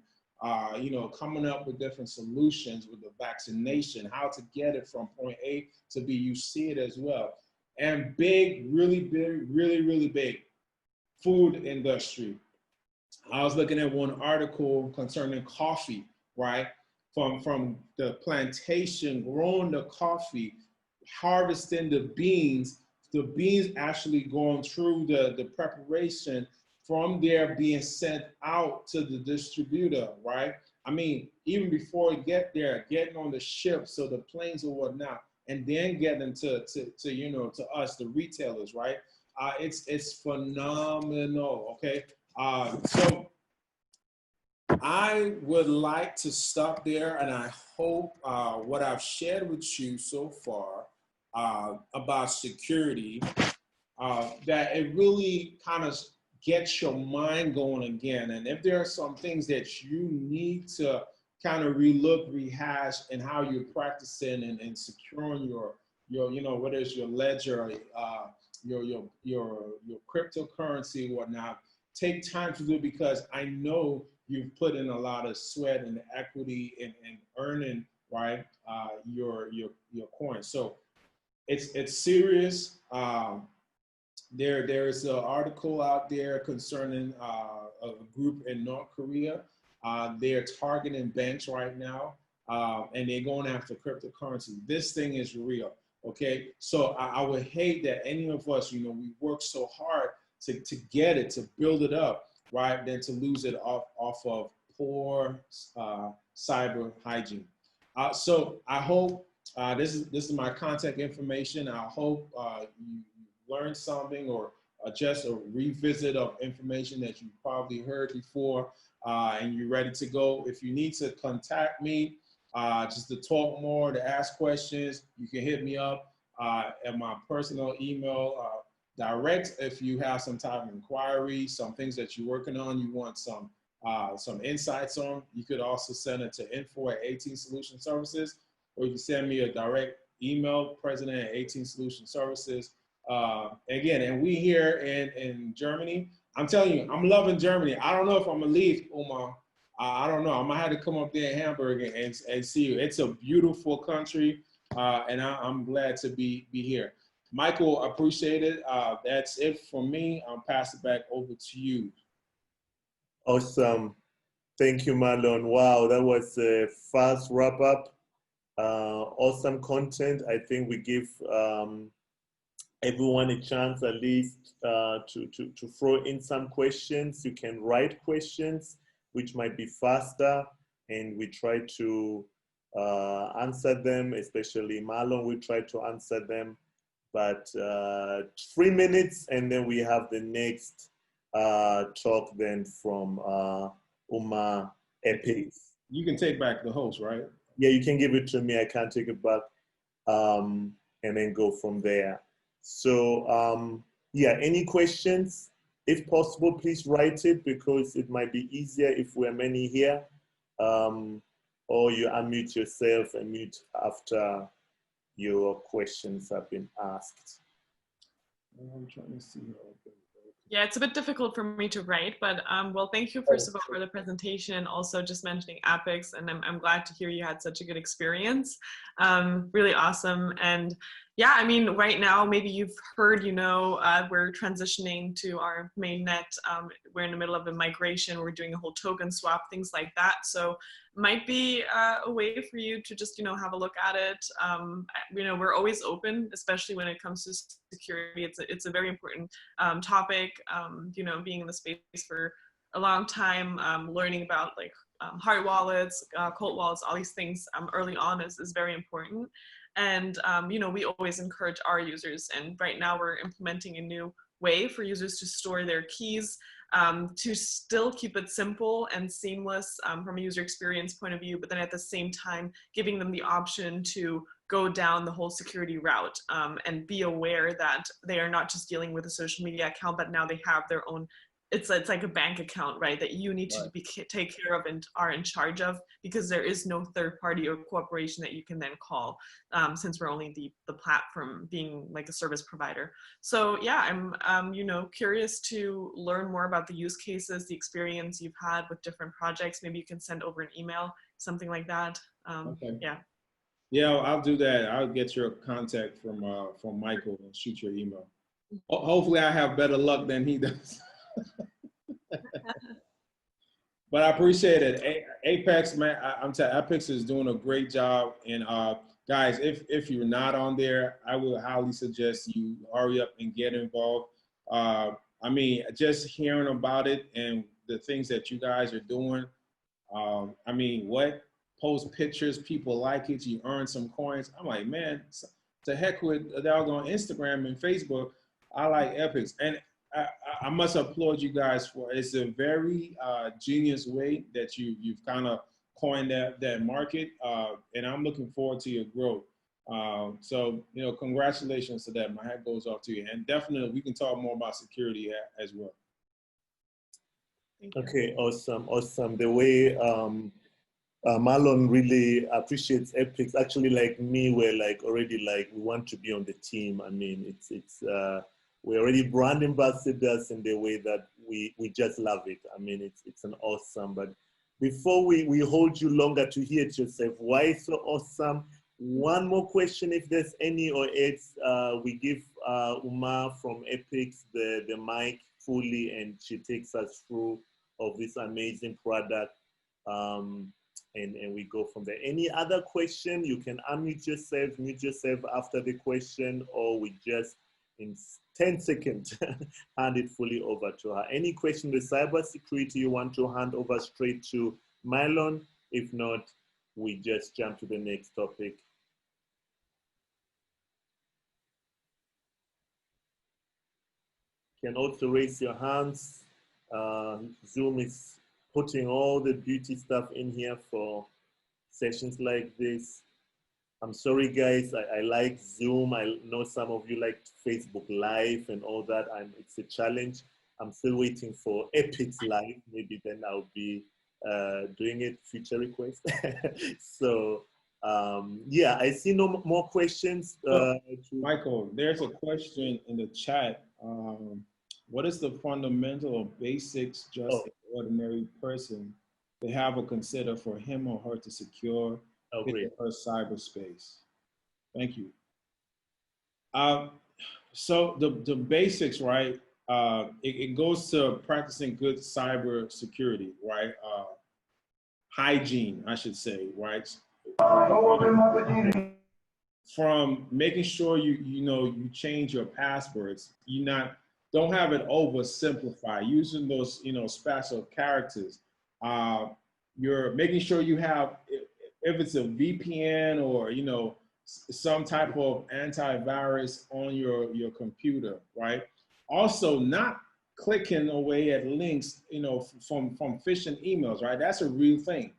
you know, coming up with different solutions with the vaccination, how to get it from point A to B. You see it as well. And big, really big, really big, food industry. I was looking at one article concerning coffee, right? From the plantation, growing the coffee, harvesting the beans actually going through the preparation from there being sent out to the distributor, right? I mean, even before it get there, getting on the ship, so the planes or whatnot, and then getting to you know, to us, the retailers, right? It's phenomenal, okay? So I would like to stop there, and I hope what I've shared with you so far about security, that it really kind of gets your mind going again. And if there are some things that you need to kind of relook, rehash, and how you're practicing and securing your you know, whether it's your ledger, your cryptocurrency and whatnot, take time to do it, because I know you've put in a lot of sweat and equity and earning right? Your coin. So it's serious. There is an article out there concerning a group in North Korea. They're targeting banks right now, and they're going after cryptocurrency. This thing is real, okay? So I would hate that any of us, you know, we work so hard to get it, to build it up, right? Than to lose it off of poor cyber hygiene. So I hope this is my contact information. I hope you learn something or just a revisit of information that you probably heard before, and you're ready to go. If you need to contact me just to talk more, to ask questions, you can hit me up at my personal email direct. If you have some type of inquiry, some things that you're working on, you want some insights on, you could also send it to info@ATEAM Solution Services, or you can send me a direct email, president@ATEAM Solution Services. Again, and we here in Germany, I'm telling you, I'm loving Germany. I don't know if I'm gonna leave, Umar. I don't know. I might have to come up there in Hamburg and see you. It's a beautiful country, and I'm glad to be here. Michael, appreciate it. That's it for me. I'll pass it back over to you. Awesome. Thank you, Melon. Wow, that was a fast wrap up. Awesome content. I think we give everyone a chance at least to throw in some questions. You can write questions, which might be faster, and we try to answer them, especially Melon, we try to answer them. But 3 minutes, and then we have the next talk then from Umar Sebyala. You can take back the host, right? Yeah, you can give it to me. I can't take it back, and then go from there. So yeah, any questions? If possible, please write it, because it might be easier if we're many here. Or you unmute yourself and mute after your questions have been asked. I'm trying to see. Yeah, it's a bit difficult for me to write, but well, thank you first of all for the presentation, and also just mentioning APEX, and I'm glad to hear you had such a good experience. Really awesome. And yeah, I mean, right now, maybe you've heard, you know, we're transitioning to our mainnet. We're in the middle of a migration. We're doing a whole token swap, things like that. So might be a way for you to just, you know, have a look at it. You know, we're always open, especially when it comes to security. It's a very important topic. You know, being in the space for a long time, learning about like hard wallets, cold wallets, all these things early on is very important. And, you know, we always encourage our users. And right now we're implementing a new way for users to store their keys, to still keep it simple and seamless from a user experience point of view, but then at the same time, giving them the option to go down the whole security route and be aware that they are not just dealing with a social media account, but now they have their own, it's like a bank account, right, that you need to take care of and are in charge of, because there is no third party or corporation that you can then call, since we're only the platform being like a service provider. So yeah, I'm you know, curious to learn more about the use cases, the experience you've had with different projects. Maybe you can send over an email, something like that. Okay. Yeah. Yeah, I'll do that. I'll get your contact from Michael and shoot your email. Hopefully I have better luck than he does. But I appreciate it. Apex, man, I'm telling you, Apex is doing a great job. And guys, if you're not on there, I will highly suggest you hurry up and get involved. I mean, just hearing about it and the things that you guys are doing. I mean, what? Post pictures, people like it, you earn some coins. I'm like, man, to heck with the doggone Instagram and Facebook. I like Epics. And I must applaud you guys for, it's a very genius way that you've kind of coined that market, and I'm looking forward to your growth. So, you know, congratulations to that. My hat goes off to you. And definitely we can talk more about security as well. Okay, awesome, awesome. The way Melon really appreciates Epics. Actually, like me, we're like already like, we want to be on the team. I mean, we're already brand ambassadors in the way that we just love it. I mean, it's an awesome, but before we hold you longer to hear it yourself, why so awesome? One more question, if there's any, or it's we give Umar from Epics the mic fully, and she takes us through of this amazing product, and we go from there. Any other question? You can unmute yourself, mute yourself after the question, or we just in 10 seconds hand it fully over to her. Any question with cybersecurity you want to hand over straight to Melon? If not, we just jump to the next topic. You can also raise your hands. Zoom is putting all the beauty stuff in here for sessions like this. I'm sorry, guys. I like Zoom. I know some of you like Facebook Live and all that. It's a challenge. I'm still waiting for Epics Live. Maybe then I'll be doing it, future request. So, yeah, I see no more questions. Michael, there's a question in the chat. What is the fundamental or basics just an ordinary person to have or consider for him or her to secure her cyberspace? Thank you. So the basics, right? It goes to practicing good cyber security, right? Hygiene, I should say, right? From making sure you change your passwords, don't have it oversimplified, using those special characters. You're making sure you have, if it's a VPN or some type of antivirus on your computer, right? Also, not clicking away at links, from phishing emails, right? That's a real thing.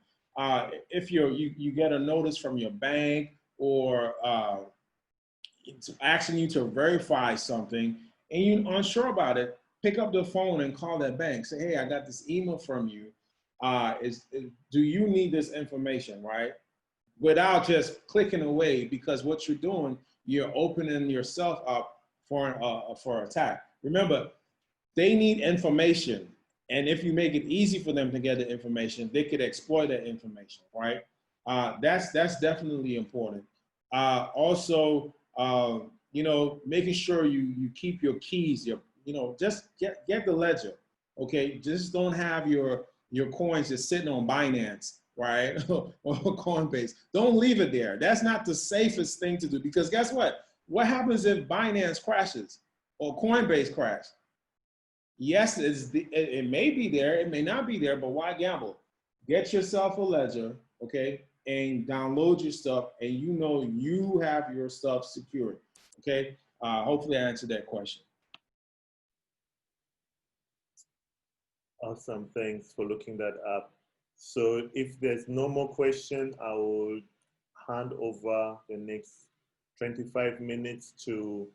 If you get a notice from your bank or asking you to verify something and you're unsure about it, pick up the phone and call that bank. Say, hey, I got this email from you. Do you need this information, right? Without just clicking away, because what you're doing, you're opening yourself up for attack. Remember, they need information. And if you make it easy for them to get the information, they could exploit that information, right? That's definitely important. Also, making sure you keep your keys, just get the ledger, okay? Just don't have your coins just sitting on Binance, right? Or Coinbase. Don't leave it there. That's not the safest thing to do, because guess what? What happens if Binance crashes or Coinbase crashes? Yes, it may be there, it may not be there, but why gamble? Get yourself a ledger, okay, and download your stuff, and you have your stuff secured, okay? Hopefully I answered that question. Awesome, thanks for looking that up. So if there's no more question, I will hand over the next 25 minutes to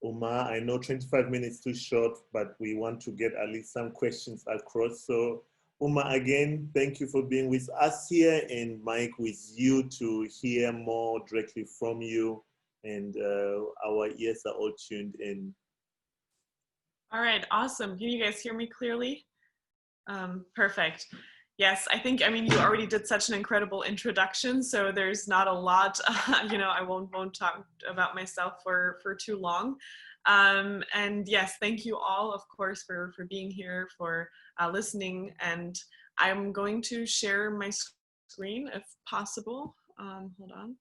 Umar. I know 25 minutes too short, but we want to get at least some questions across. So Umar, again, thank you for being with us here, and Mike with you to hear more directly from you, and our ears are all tuned in. All right, awesome. Can you guys hear me clearly? Perfect. Yes, I mean, you already did such an incredible introduction, so there's not a lot, I won't talk about myself for too long. And yes, thank you all, of course, for being here, for listening. And I'm going to share my screen if possible. Hold on.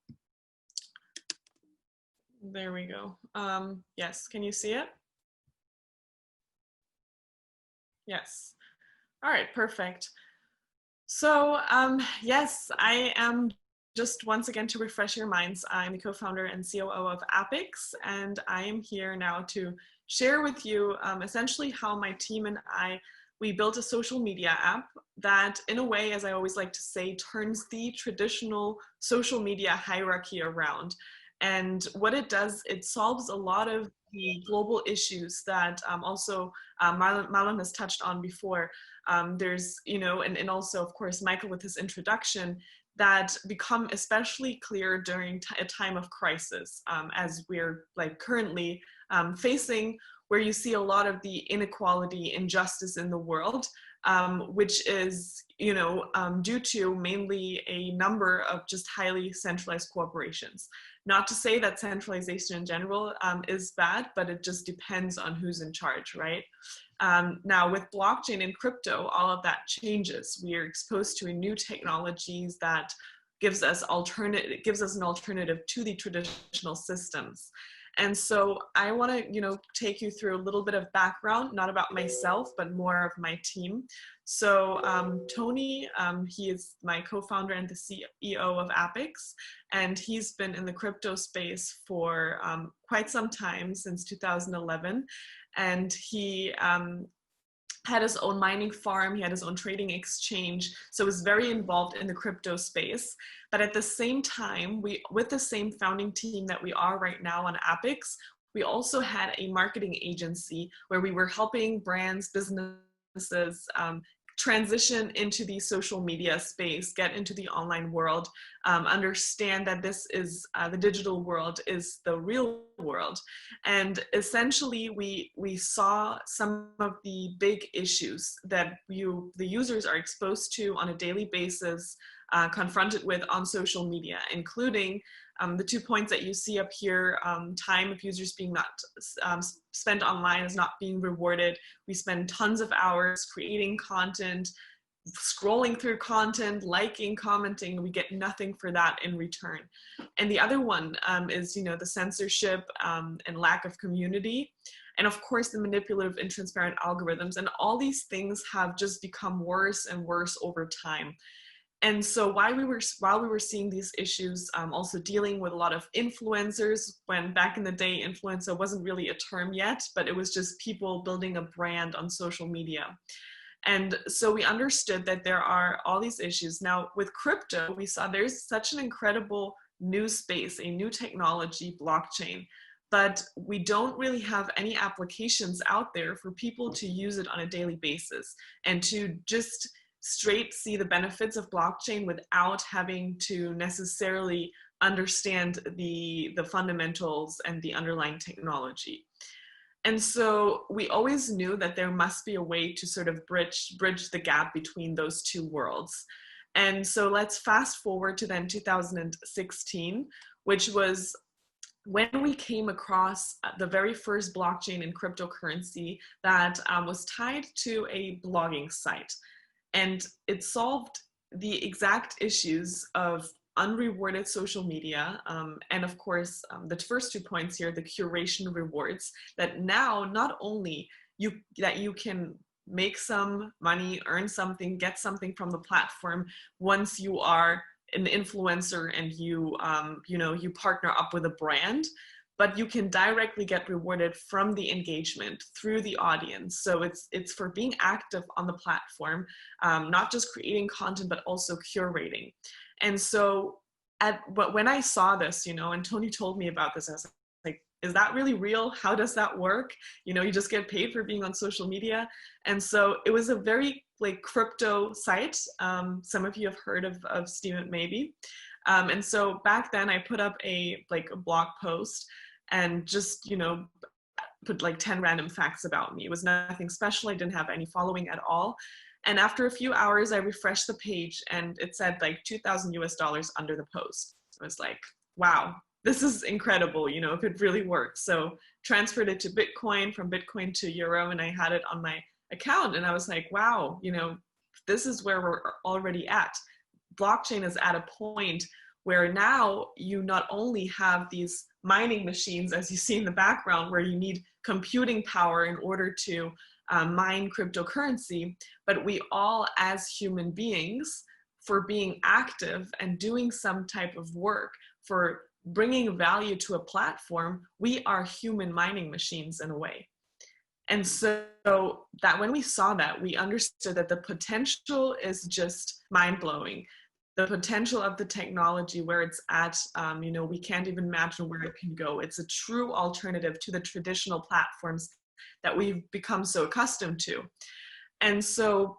There we go. Yes, can you see it? Yes. All right, perfect. So yes, I am, just once again to refresh your minds, I'm the co-founder and COO of APEX, and I am here now to share with you essentially how my team and we built a social media app that, in a way, as I always like to say, turns the traditional social media hierarchy around. And what it does, it solves a lot of the global issues that also Melon has touched on before. There's, and also, of course, Michael with his introduction, that become especially clear during a time of crisis, as we're currently facing where you see a lot of the inequality, injustice in the world, which is, due to mainly a number of just highly centralized corporations. Not to say that centralization in general is bad, but it just depends on who's in charge, right? Now with blockchain and crypto, all of that changes. We are exposed to new technologies that gives us an alternative to the traditional systems. And so I want to, take you through a little bit of background, not about myself, but more of my team. So Tony, he is my co-founder and the CEO of APEX, and he's been in the crypto space for quite some time, since 2011. And he had his own mining farm, he had his own trading exchange, so was very involved in the crypto space. But at the same time, with the same founding team that we are right now on APEX, we also had a marketing agency where we were helping brands, businesses, transition into the social media space, get into the online world, understand that this is the digital world is the real world. And essentially we saw some of the big issues that the users are exposed to on a daily basis, confronted with on social media, including the 2 points that you see up here. Time of users being not spent online is not being rewarded. We spend tons of hours creating content, scrolling through content, liking, commenting, we get nothing for that in return. And the other one is, the censorship and lack of community. And of course, the manipulative and transparent algorithms. And all these things have just become worse and worse over time. And so while we were seeing these issues, also dealing with a lot of influencers, when back in the day, influencer wasn't really a term yet, but it was just people building a brand on social media. And so we understood that there are all these issues. Now with crypto, we saw there's such an incredible new space, a new technology, blockchain, but we don't really have any applications out there for people to use it on a daily basis and to just straight see the benefits of blockchain without having to necessarily understand the fundamentals and the underlying technology. And so we always knew that there must be a way to sort of bridge the gap between those two worlds. And so let's fast forward to then 2016, which was when we came across the very first blockchain and cryptocurrency that was tied to a blogging site. And it solved the exact issues of unrewarded social media. And of course, the first 2 points here, the curation rewards, that now not only that you can make some money, earn something, get something from the platform once you are an influencer and you partner up with a brand, but you can directly get rewarded from the engagement through the audience. So it's for being active on the platform, not just creating content, but also curating. And so when I saw this, and Tony told me about this, I was like, is that really real? How does that work? You just get paid for being on social media. And so it was a very crypto site. Some of you have heard of Steven maybe. And so back then I put up a blog post and just, put 10 random facts about me. It was nothing special. I didn't have any following at all. And after a few hours, I refreshed the page and it said $2,000 under the post. I was like, wow, this is incredible, if it really works. So transferred it to Bitcoin, from Bitcoin to Euro, and I had it on my account. And I was like, wow, this is where we're already at. Blockchain is at a point where now you not only have these mining machines, as you see in the background, where you need computing power in order to mine cryptocurrency, but we all as human beings, for being active and doing some type of work, for bringing value to a platform, we are human mining machines in a way. And so that when we saw that, we understood that the potential is just mind-blowing. The potential of the technology, where it's at, we can't even imagine where it can go. It's a true alternative to the traditional platforms that we've become so accustomed to. And so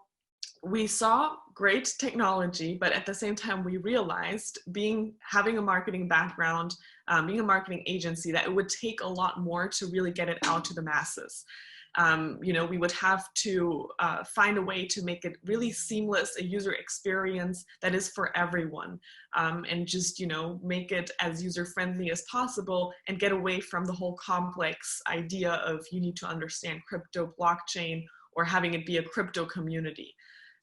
we saw great technology, but at the same time, we realized having a marketing background, being a marketing agency, that it would take a lot more to really get it out to the masses. We would have to find a way to make it really seamless, a user experience that is for everyone, and just, make it as user-friendly as possible and get away from the whole complex idea of you need to understand crypto, blockchain, or having it be a crypto community.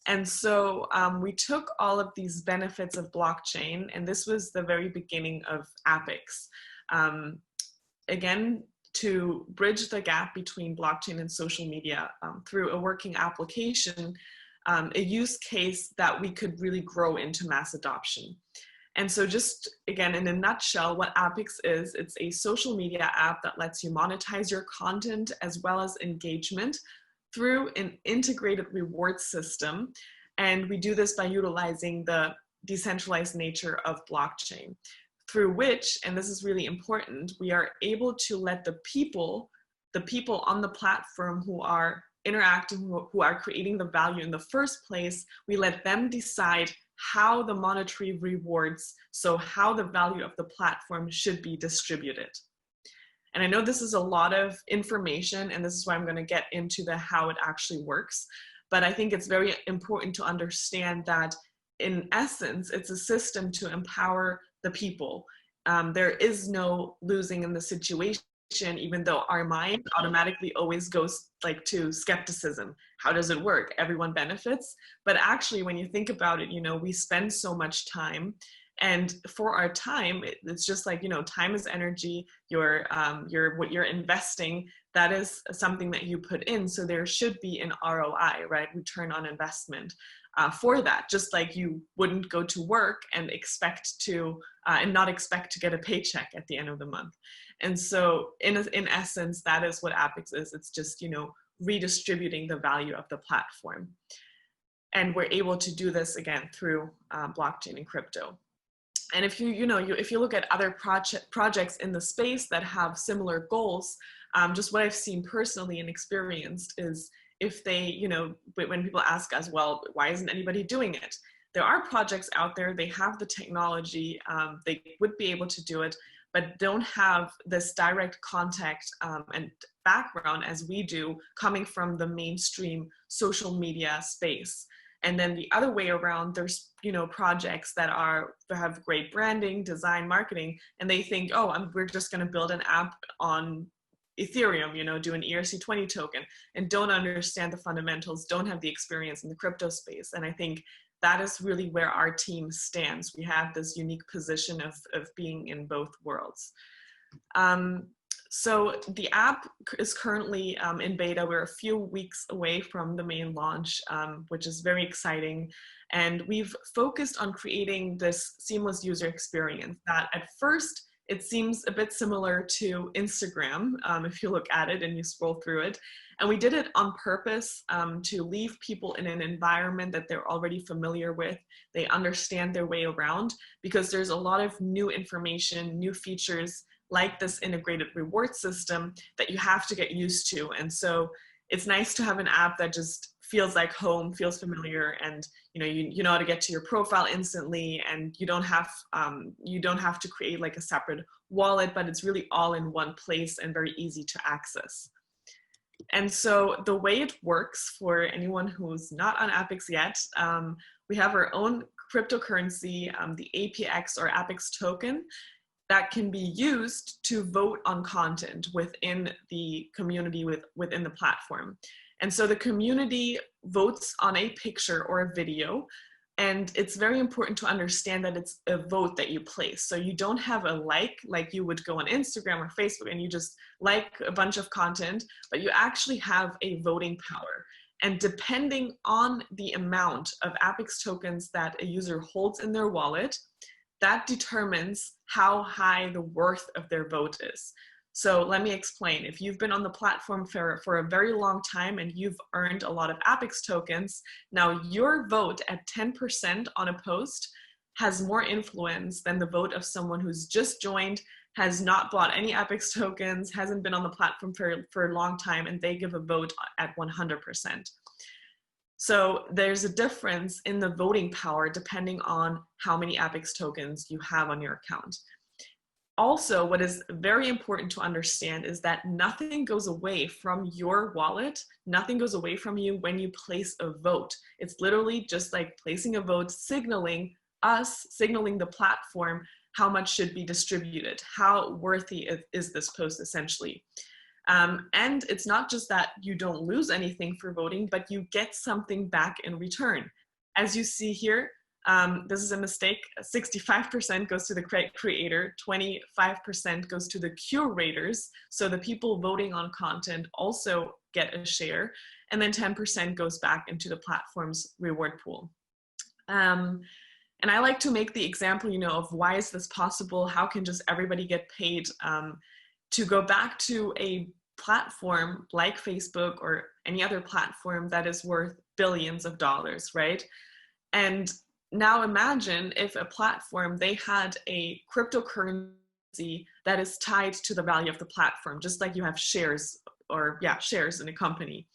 And so we took all of these benefits of blockchain, and this was the very beginning of ATEAM. Again, to bridge the gap between blockchain and social media through a working application, a use case that we could really grow into mass adoption. And so just, again, in a nutshell, what ATEAM is, it's a social media app that lets you monetize your content as well as engagement through an integrated reward system. And we do this by utilizing the decentralized nature of blockchain, through which, and this is really important, we are able to let the people on the platform who are interacting, who are creating the value in the first place, we let them decide how the monetary rewards, so how the value of the platform should be distributed. And I know this is a lot of information, and this is why I'm going to get into the how it actually works. But I think it's very important to understand that in essence, it's a system to empower the people. There is no losing in the situation, even though our mind automatically always goes to skepticism. How does it work? Everyone benefits. But actually, when you think about it, we spend so much time. And for our time, it's just time is energy. What you're investing, that is something that you put in. So there should be an ROI, right? Return on investment for that. Just like you wouldn't go to work and not expect to get a paycheck at the end of the month. And so in essence, that is what ATEAM is. It's just, redistributing the value of the platform. And we're able to do this again through blockchain and crypto. And if you look at other projects in the space that have similar goals, just what I've seen personally and experienced is if they, when people ask us, well, why isn't anybody doing it? There are projects out there, they have the technology, they would be able to do it, but don't have this direct contact and background as we do coming from the mainstream social media space. And then the other way around, there's projects that have great branding, design, marketing, and they think, oh, we're just going to build an app on Ethereum, do an ERC20 token, and don't understand the fundamentals, don't have the experience in the crypto space. And I think that is really where our team stands. We have this unique position of being in both worlds. So the app is currently in beta. We're a few weeks away from the main launch, which is very exciting. And we've focused on creating this seamless user experience that at first, it seems a bit similar to Instagram, if you look at it and you scroll through it. And we did it on purpose to leave people in an environment that they're already familiar with. They understand their way around, because there's a lot of new information, new features like this integrated reward system that you have to get used to. And so it's nice to have an app that just feels like home, feels familiar, and you know how to get to your profile instantly, and you don't have to create like a separate wallet, but it's really all in one place and very easy to access. And so the way it works for anyone who's not on ATEAM yet, we have our own cryptocurrency, the APX or APEX token, that can be used to vote on content within the community, within the platform. And so the community votes on a picture or a video, and it's very important to understand that it's a vote that you place. So you don't have a like you would go on Instagram or Facebook and you just like a bunch of content, but you actually have a voting power. And depending on the amount of APEX tokens that a user holds in their wallet, that determines how high the worth of their vote is. So let me explain. If you've been on the platform for a very long time and you've earned a lot of APEX tokens, now your vote at 10% on a post has more influence than the vote of someone who's just joined, has not bought any APEX tokens, hasn't been on the platform for a long time, and they give a vote at 100%. So there's a difference in the voting power depending on how many APEX tokens you have on your account. Also, what is very important to understand is that nothing goes away from your wallet, nothing goes away from you when you place a vote. It's literally just like placing a vote, signaling us, signaling the platform how much should be distributed, how worthy is this post essentially. And it's not just that you don't lose anything for voting, but you get something back in return. As you see here, this is a mistake. 65% goes to the creator, 25% goes to the curators. So the people voting on content also get a share, and then 10% goes back into the platform's reward pool. And I like to make the example, you know, of why is this possible? How can just everybody get paid? To go back to a platform like Facebook or any other platform that is worth billions of dollars, right? And now imagine if a platform, they had a cryptocurrency that is tied to the value of the platform, just like you have shares or shares in a company.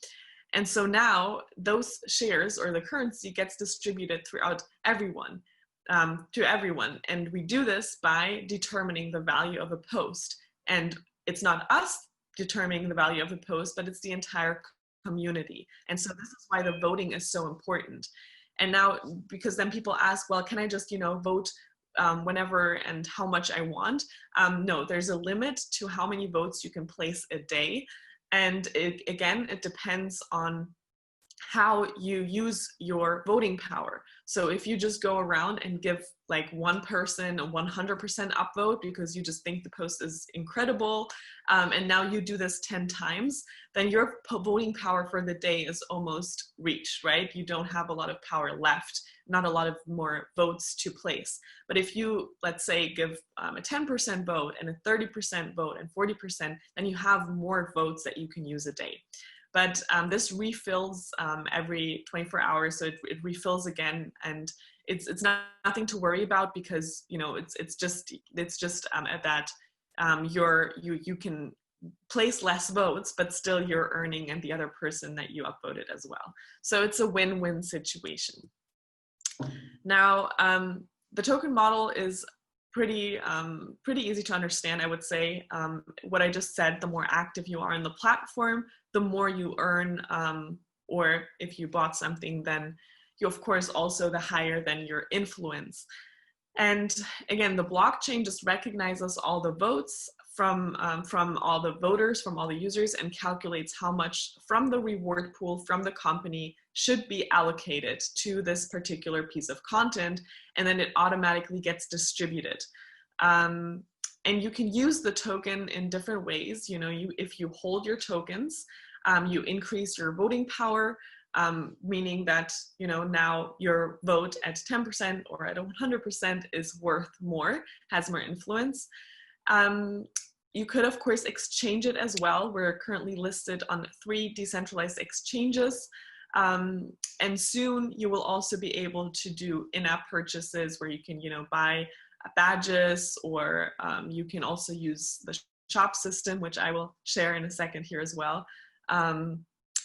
And so now those shares or the currency gets distributed throughout everyone, to everyone. And we do this by determining the value of a post. And it's not us determining the value of a post, but it's the entire community. And so this is why the voting is so important. And now, because then people ask, well, can I just, you know, vote whenever and how much I want? No, there's a limit to how many votes you can place a day. And again, it depends on how you use your voting power. So if you just go around and give like one person a 100% upvote because you just think the post is incredible, and now you do this 10 times, then your voting power for the day is almost reached, right? You don't have a lot of power left, not a lot of more votes to place. But if you, let's say, give a 10% vote and a 30% vote and 40%, then you have more votes that you can use a day. But this refills every 24 hours, so it refills again, and it's nothing to worry about because, you know, it's just at that you can place less votes, but still you're earning and the other person that you upvoted as well. So it's a win-win situation. Now, the token model is pretty easy to understand, I would say. What I just said, the more active you are on the platform, the more you earn, or if you bought something, then you, of course, also the higher then your influence. And again, the blockchain just recognizes all the votes from all the voters, from all the users, and calculates how much from the reward pool from the company should be allocated to this particular piece of content, and then it automatically gets distributed. And you can use the token in different ways. You know, if you hold your tokens, you increase your voting power, meaning that, you know, now your vote at 10% or at 100% is worth more, has more influence. You could, of course, exchange it as well. We're currently listed on 3 decentralized exchanges. And soon you will also be able to do in-app purchases where you can, you know, buy badges, or you can also use the shop system, which I will share in a second here as well.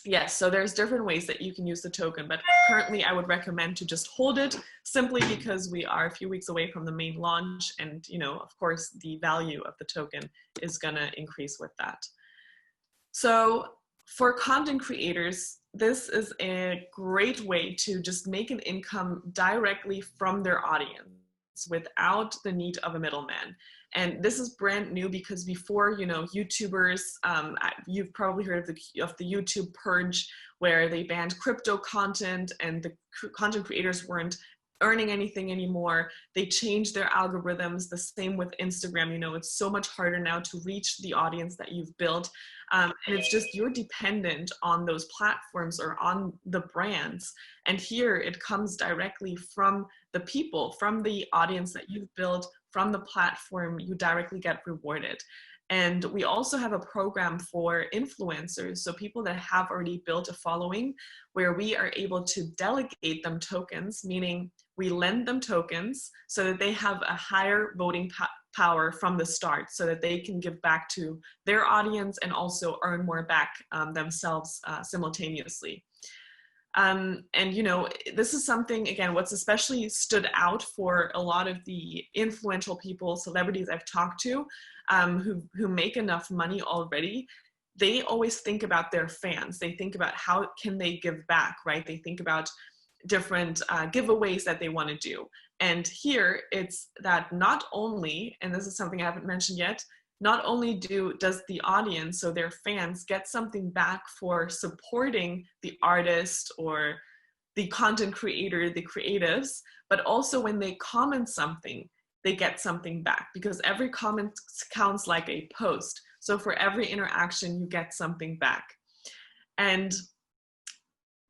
Yes, so there's different ways that you can use the token, but currently I would recommend to just hold it, simply because we are a few weeks away from the main launch, and, you know, of course, the value of the token is gonna increase with that. So for content creators, this is a great way to just make an income directly from their audience without the need of a middleman. And this is brand new because before, you know, YouTubers, you've probably heard of the YouTube purge, where they banned crypto content and the content creators weren't earning anything anymore. They changed their algorithms. The same with Instagram. You know, it's so much harder now to reach the audience that you've built. And it's just, you're dependent on those platforms or on the brands. And here it comes directly from the people, from the audience that you've built, from the platform. You directly get rewarded. And we also have a program for influencers, so people that have already built a following, where we are able to delegate them tokens, meaning we lend them tokens so that they have a higher voting power from the start, so that they can give back to their audience and also earn more back themselves simultaneously. And, you know, this is something, again, what's especially stood out for a lot of the influential people, celebrities I've talked to, who make enough money already. They always think about their fans. They think about how can they give back, right? They think about different giveaways that they want to do. And here it's that not only, and this is something I haven't mentioned yet, not only does the audience, so their fans, get something back for supporting the artist or the content creator, the creatives, but also when they comment something, they get something back, because every comment counts like a post. So for every interaction, you get something back. And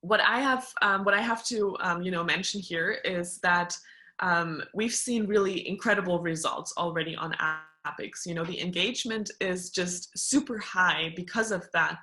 what I have to you know, mention here is that we've seen really incredible results already on ATEAM. You know, the engagement is just super high because of that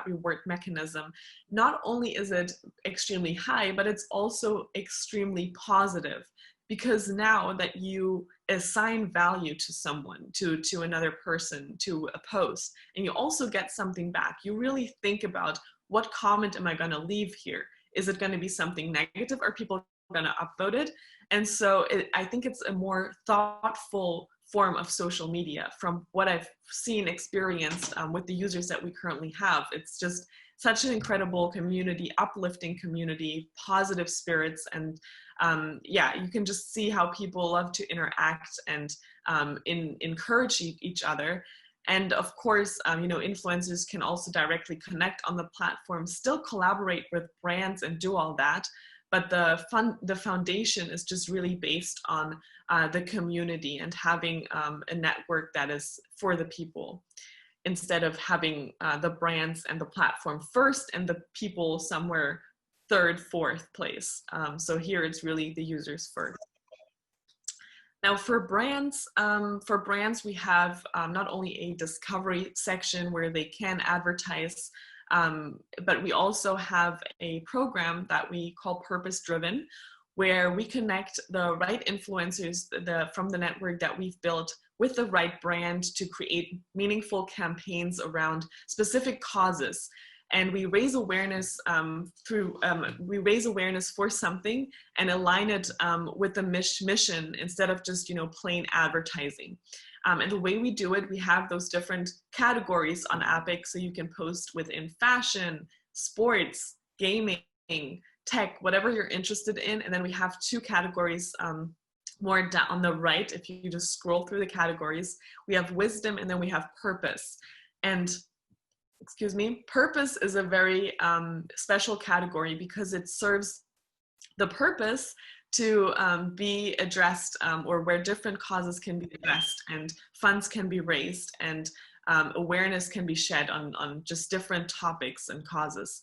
reward mechanism. Not only is it extremely high, but it's also extremely positive, because now that you assign value to someone, to another person, to a post, and you also get something back, you really think about, what comment am I going to leave here? Is it going to be something negative? Are people going to upvote it? And so I think it's a more thoughtful form of social media from what I've seen, experienced with the users that we currently have. It's just such an incredible community, uplifting community, positive spirits. And yeah, you can just see how people love to interact and encourage each other. And of course, you know, influencers can also directly connect on the platform, still collaborate with brands and do all that. But the foundation is just really based on the community and having a network that is for the people, instead of having the brands and the platform first and the people somewhere third, fourth place. So here it's really the users first. Now for brands, we have not only a discovery section where they can advertise, but we also have a program that we call Purpose Driven, where we connect the right influencers from the network that we've built with the right brand to create meaningful campaigns around specific causes. And we raise awareness for something and align it with the mission instead of just, you know, plain advertising. And the way we do it, we have those different categories on ATEAM, so you can post within fashion, sports, gaming, tech, whatever you're interested in. And then we have two categories more down on the right. If you just scroll through the categories, we have wisdom and then we have purpose. And excuse me, purpose is a very special category because it serves the purpose to be addressed, or where different causes can be addressed and funds can be raised and awareness can be shed on just different topics and causes.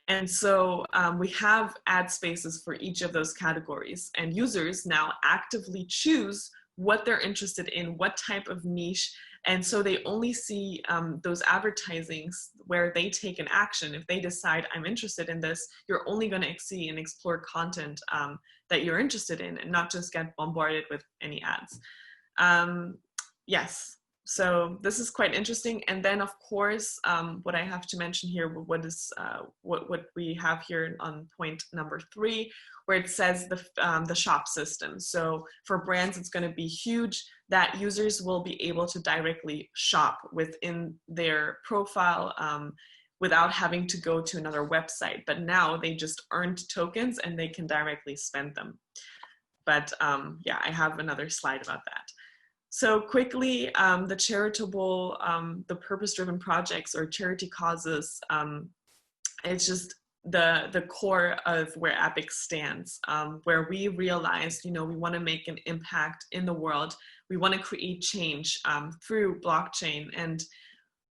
And so we have ad spaces for each of those categories, and users now actively choose what they're interested in, what type of niche. And so they only see those advertisings where they take an action. If they decide I'm interested in this, you're only going to see and explore content that you're interested in and not just get bombarded with any ads. Yes, so this is quite interesting. And then of course, what I have to mention here, what we have here on point number 3, where it says the shop system. So for brands, it's going to be huge that users will be able to directly shop within their profile without having to go to another website. But now they just earned tokens and they can directly spend them. But yeah, I have another slide about that. So quickly, the charitable, the purpose-driven projects or charity causes, it's just the core of where ATEAM stands, where we realized, you know, we want to make an impact in the world. We want to create change through blockchain. And,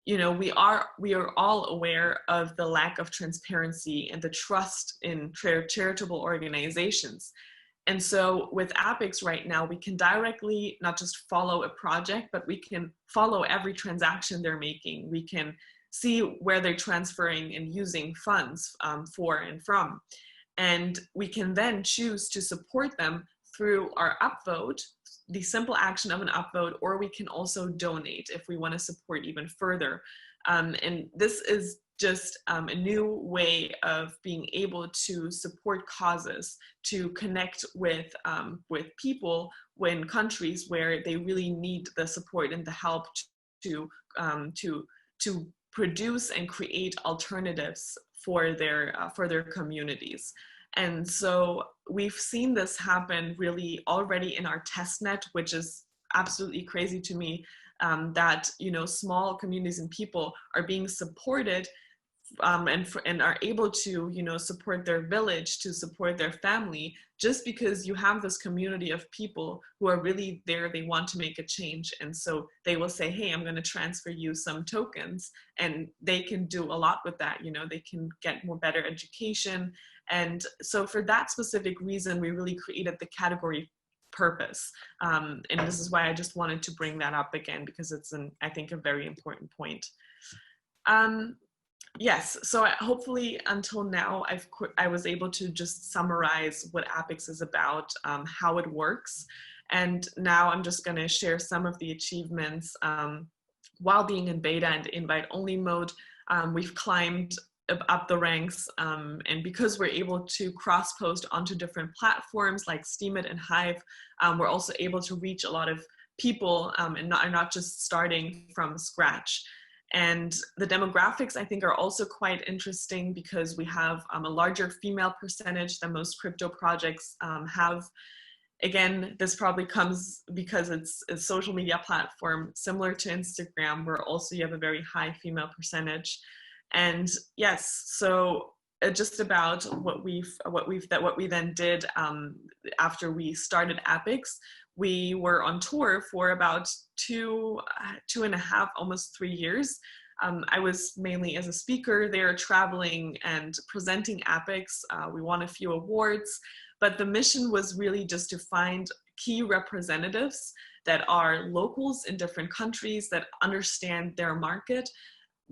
you know, we are all aware of the lack of transparency and the trust in charitable organizations. And so with ATEAM right now, we can directly not just follow a project, but we can follow every transaction they're making. We can see where they're transferring and using funds for and from. And we can then choose to support them through our upvote, the simple action of an upvote, or we can also donate if we want to support even further. And this is just a new way of being able to support causes, to connect with people in countries where they really need the support and the help to produce and create alternatives for their communities. And so we've seen this happen really already in our testnet, which is absolutely crazy to me, that, you know, small communities and people are being supported and are able to, you know, support their village, to support their family, just because you have this community of people who are really there, they want to make a change. And so they will say, hey, I'm going to transfer you some tokens, and they can do a lot with that. You know, they can get more better education. And so for that specific reason, we really created the category purpose. And this is why I just wanted to bring that up again, because it's I think a very important point. Yes, so hopefully until now, I was able to just summarize what APEX is about, how it works. And now I'm just going to share some of the achievements. While being in beta and invite-only mode, we've climbed up the ranks, and because we're able to cross-post onto different platforms like Steemit and Hive, we're also able to reach a lot of people and not just starting from scratch. And the demographics, I think, are also quite interesting because we have a larger female percentage than most crypto projects have. Again, this probably comes because it's a social media platform similar to Instagram, where also you have a very high female percentage. And yes, so just about what we then did after we started APEX, we were on tour for about two and a half, almost 3 years. I was mainly as a speaker there, traveling and presenting APEX. We won a few awards, but the mission was really just to find key representatives that are locals in different countries that understand their market,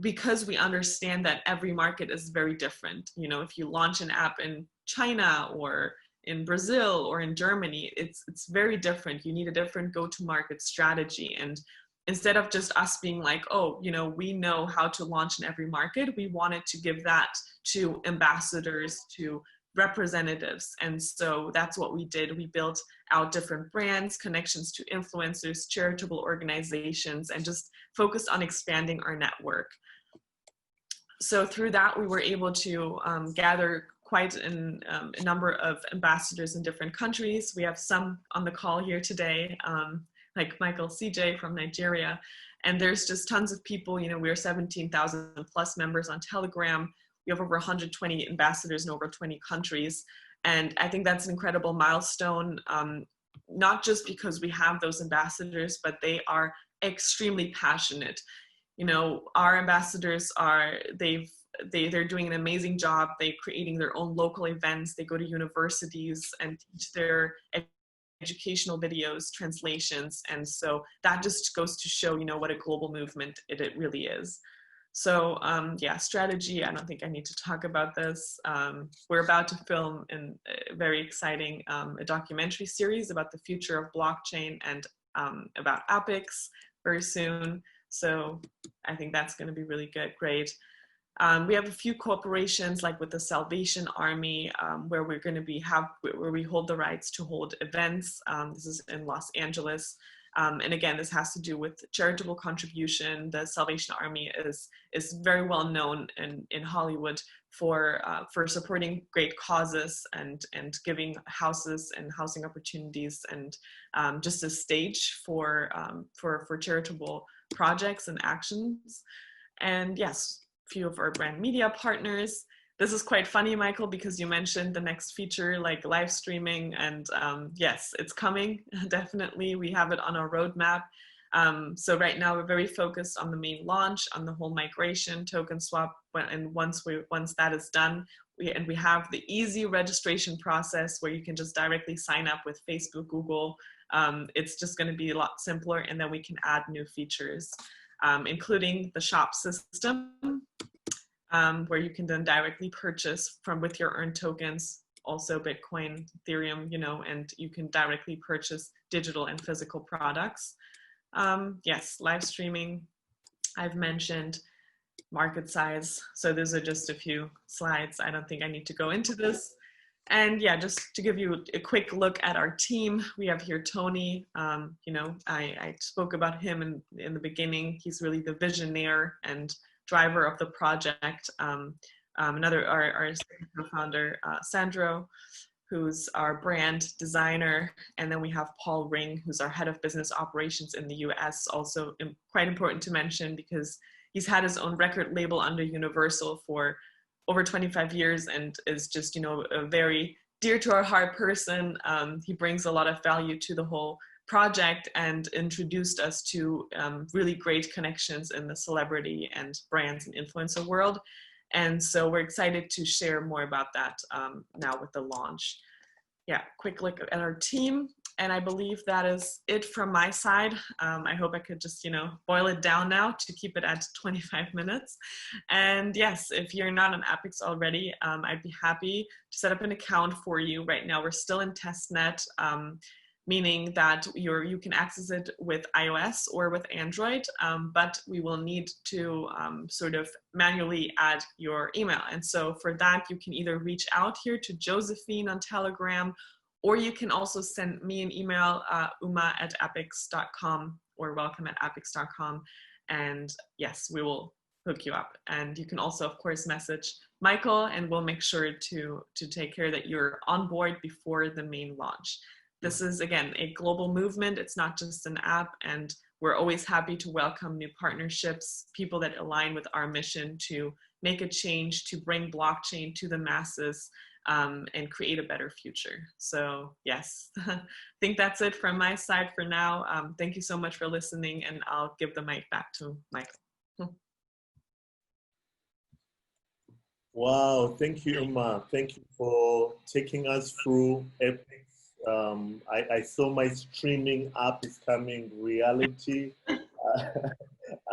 because we understand that every market is very different. You know, if you launch an app in China or in Brazil or in Germany, it's very different. You need a different go-to-market strategy. And instead of just us being like, oh, you know, we know how to launch in every market, we wanted to give that to ambassadors, to representatives. And so that's what we did. We built out different brands, connections to influencers, charitable organizations, and just focused on expanding our network. So through that, we were able to gather quite a number of ambassadors in different countries. We have some on the call here today, like Michael CJ from Nigeria. And there's just tons of people. You know, we're 17,000 plus members on Telegram. We have over 120 ambassadors in over 20 countries. And I think that's an incredible milestone, not just because we have those ambassadors, but they are extremely passionate. You know, our ambassadors are, they're doing an amazing job. They're creating their own local events. They go to universities and teach their educational videos, translations. And so that just goes to show, you know, what a global movement it really is. So yeah, strategy, I don't think I need to talk about this. We're about to film a very exciting a documentary series about the future of blockchain and about APEX very soon. So I think that's going to be really good, great. We have a few cooperations like with the Salvation Army, where we're going to where we hold the rights to hold events. This is in Los Angeles. And again, this has to do with charitable contribution. The Salvation Army is very well known in Hollywood for supporting great causes and giving houses and housing opportunities and just a stage for charitable projects and actions. And yes, a few of our brand media partners. This is quite funny, Michael, because you mentioned the next feature like live streaming, and yes, it's coming, definitely. We have it on our roadmap. So right now we're very focused on the main launch, on the whole migration, token swap, and once that is done, we have the easy registration process where you can just directly sign up with Facebook, Google. It's just going to be a lot simpler, and then we can add new features, including the shop system, where you can then directly purchase with your earned tokens, also Bitcoin, Ethereum, you know, and you can directly purchase digital and physical products. Yes, live streaming, I've mentioned. market size. So those are just a few slides. I don't think I need to go into this. And yeah, just to give you a quick look at our team, we have here Tony. You know, I spoke about him in the beginning. He's really the visionary and driver of the project. Our co-founder, Sandro, who's our brand designer. And then we have Paul Ring, who's our head of business operations in the US, also quite important to mention because he's had his own record label under Universal for over 25 years and is just, you know, a very dear to our heart person. He brings a lot of value to the whole project and introduced us to really great connections in the celebrity and brands and influencer world. And so we're excited to share more about that now with the launch. Yeah, quick look at our team. And I believe that is it from my side. I hope I could just, you know, boil it down now to keep it at 25 minutes. And yes, if you're not on APEX already, I'd be happy to set up an account for you. Right now, we're still in testnet, meaning that you can access it with iOS or with Android, but we will need to sort of manually add your email. And so for that, you can either reach out here to Josephine on Telegram, or you can also send me an email, uma@apex.com or welcome@apex.com. And yes, we will hook you up. And you can also, of course, message Michael and we'll make sure to take care that you're on board before the main launch. This is, again, a global movement. It's not just an app. And we're always happy to welcome new partnerships, people that align with our mission to make a change, to bring blockchain to the masses, and create a better future. So yes, I think that's it from my side for now. Thank you so much for listening, and I'll give the mic back to Michael. Wow, thank you, Umar. Thank you for taking us through APEX. I saw my streaming app is coming reality.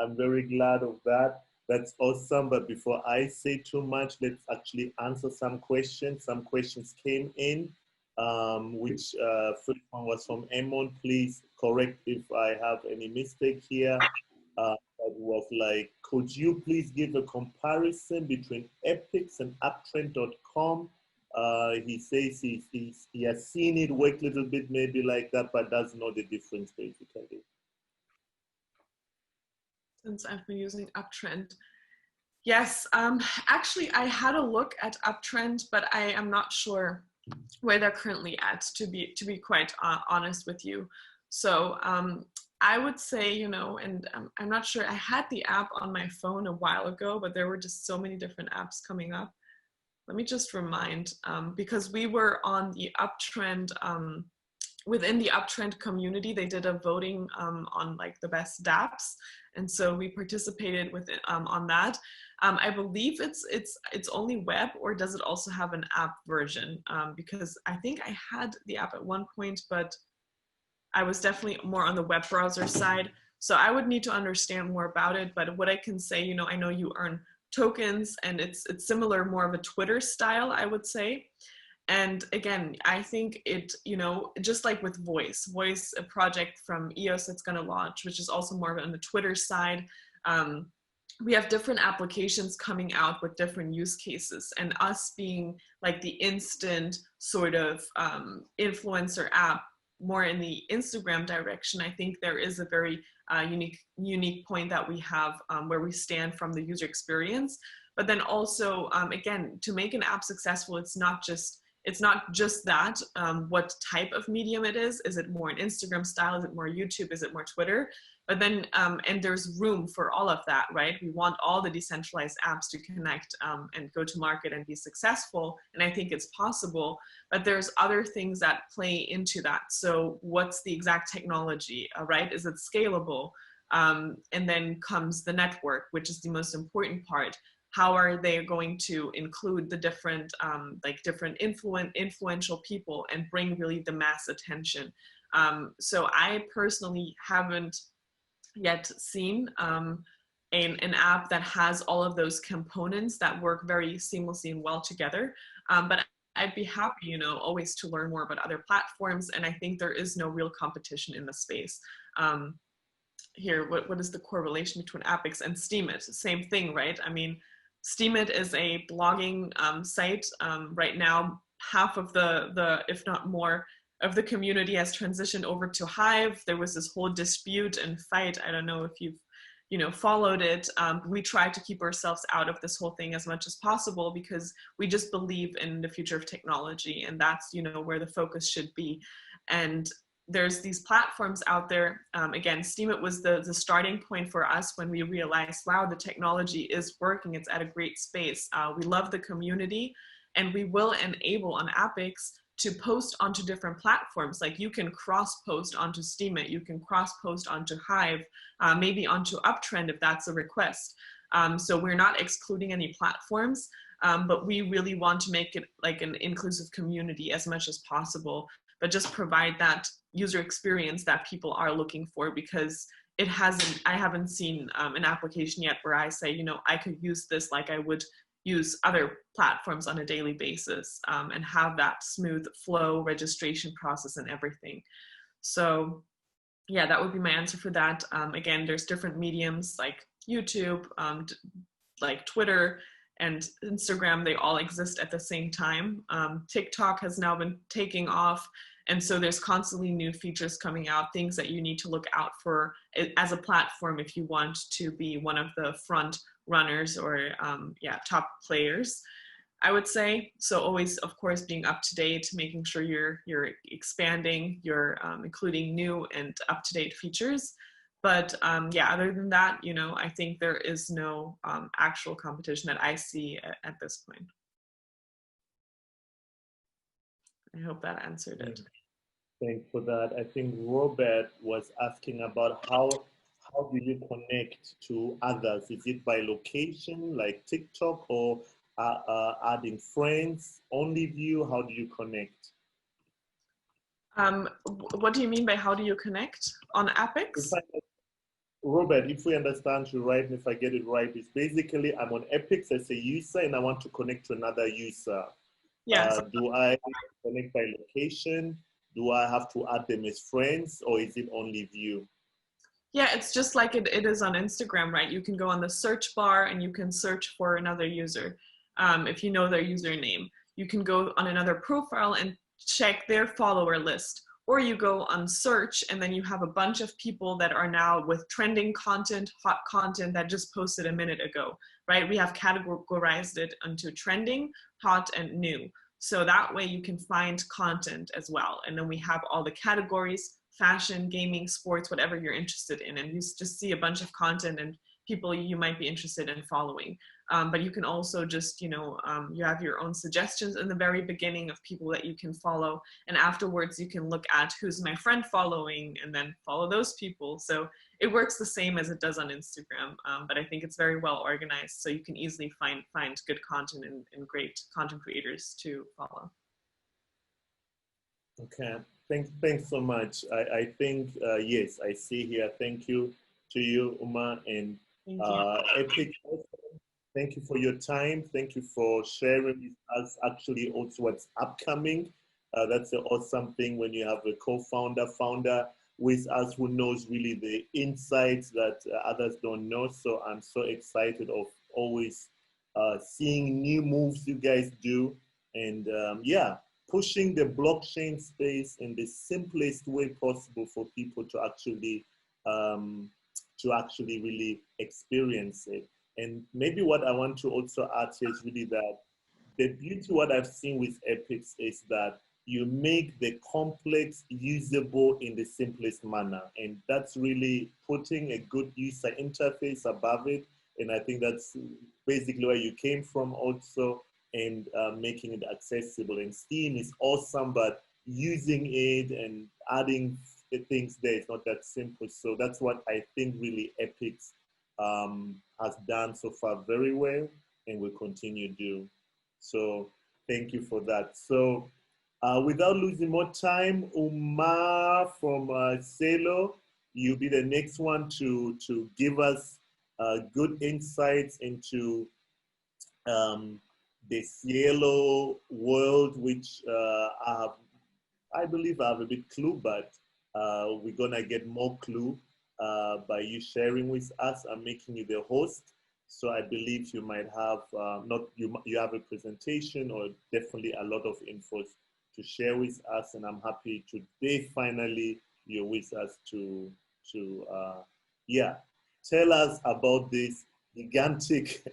I'm very glad of that. That's awesome. But before I say too much, let's actually answer some questions. Some questions came in, which first one was from Emon. Please correct if I have any mistake here. That was like, could you please give a comparison between APEX and uptrend.com? He says he has seen it work a little bit, maybe like that, but doesn't know the difference basically. Since I've been using Uptrend. Yes, actually I had a look at Uptrend, but I am not sure where they're currently at, to be quite honest with you. So I would say, you know, and I'm not sure, I had the app on my phone a while ago, but there were just so many different apps coming up. Let me just remind, because we were on the Uptrend, within the Uptrend community, they did a voting on like the best dApps. And so we participated with it on that. I believe it's only web, or does it also have an app version? Because I think I had the app at one point, but I was definitely more on the web browser side. So I would need to understand more about it. But what I can say, you know, I know you earn tokens, and it's similar, more of a Twitter style, I would say. And again, I think it, you know, just like with Voice, a project from EOS that's going to launch, which is also more on the Twitter side. We have different applications coming out with different use cases, and us being like the instant sort of influencer app, more in the Instagram direction. I think there is a very unique point that we have where we stand from the user experience. But then also, again, to make an app successful, it's not just that, what type of medium it is. Is it more an Instagram style? Is it more YouTube? Is it more Twitter? But then, and there's room for all of that, right? We want all the decentralized apps to connect and go to market and be successful. And I think it's possible, but there's other things that play into that. So what's the exact technology, right? Is it scalable? And then comes the network, which is the most important part. How are they going to include the different, different influential people and bring really the mass attention? So I personally haven't yet seen an app that has all of those components that work very seamlessly and well together. But I'd be happy, you know, always to learn more about other platforms. And I think there is no real competition in the space. here, what is the correlation between APEX and Steemit? Same thing, right? I mean, Steemit is a blogging site. Right now, half of the, if not more, of the community has transitioned over to Hive. There was this whole dispute and fight. I don't know if you've followed it. We try to keep ourselves out of this whole thing as much as possible because we just believe in the future of technology, and that's where the focus should be. And there's these platforms out there. Again, Steemit was the starting point for us when we realized, wow, the technology is working. It's at a great space. We love the community, and we will enable on APEX to post onto different platforms. Like you can cross-post onto Steemit, you can cross-post onto Hive, maybe onto Uptrend if that's a request. So we're not excluding any platforms, but we really want to make it like an inclusive community as much as possible, but just provide that user experience that people are looking for, because I haven't seen an application yet where I say, I could use this like I would use other platforms on a daily basis, and have that smooth flow registration process and everything. So yeah, that would be my answer for that. Again, there's different mediums like YouTube, like Twitter and Instagram. They all exist at the same time. TikTok has now been taking off. And so there's constantly new features coming out, things that you need to look out for as a platform if you want to be one of the front runners or top players, I would say. So always, of course, being up to date, making sure you're expanding, you're including new and up to date features. But other than that, I think there is no actual competition that I see at this point. I hope that answered it. Thanks for that. I think Robert was asking about how do you connect to others? Is it by location, like TikTok, or adding friends, only view? How do you connect? What do you mean by how do you connect on APEX? Robert, if we understand you right, and if I get it right, it's basically I'm on APEX as a user and I want to connect to another user. Yes. Do I connect by location? Do I have to add them as friends, or is it only view? Yeah, it's just like it is on Instagram, right? You can go on the search bar and you can search for another user. If you know their username, you can go on another profile and check their follower list. Or you go on search and then you have a bunch of people that are now with trending content, hot content that just posted a minute ago, right? We have categorized it into trending, hot, and new. So that way you can find content as well. And then we have all the categories: fashion, gaming, sports, whatever you're interested in. And you just see a bunch of content and people you might be interested in following. But you can also just, you have your own suggestions in the very beginning of people that you can follow. And afterwards you can look at who's my friend following and then follow those people. So it works the same as it does on Instagram. But I think it's very well organized. So you can easily find good content and great content creators to follow. Okay. Thanks so much. I think, yes, I see here. Thank you to you, Umar, and Epic. Thank you for your time. Thank you for sharing with us actually also what's upcoming. That's an awesome thing when you have a founder with us who knows really the insights that others don't know. So I'm so excited of always seeing new moves you guys do. And pushing the blockchain space in the simplest way possible for people to actually really experience it. And maybe what I want to also add here is really that the beauty, what I've seen with Epics is that you make the complex usable in the simplest manner. And that's really putting a good user interface above it. And I think that's basically where you came from also, and making it accessible. And Steam is awesome, but using it and adding the things there is not that simple. So that's what I think really Epics has done so far very well and will continue to do. So thank you for that. So without losing more time, Umar from Celo, you'll be the next one to give us good insights into the Celo world, which I believe I have a bit clue, but we're gonna get more clue by you sharing with us and making you the host. So I believe you might have you have a presentation or definitely a lot of info to share with us, and I'm happy today finally you're with us to yeah, tell us about this gigantic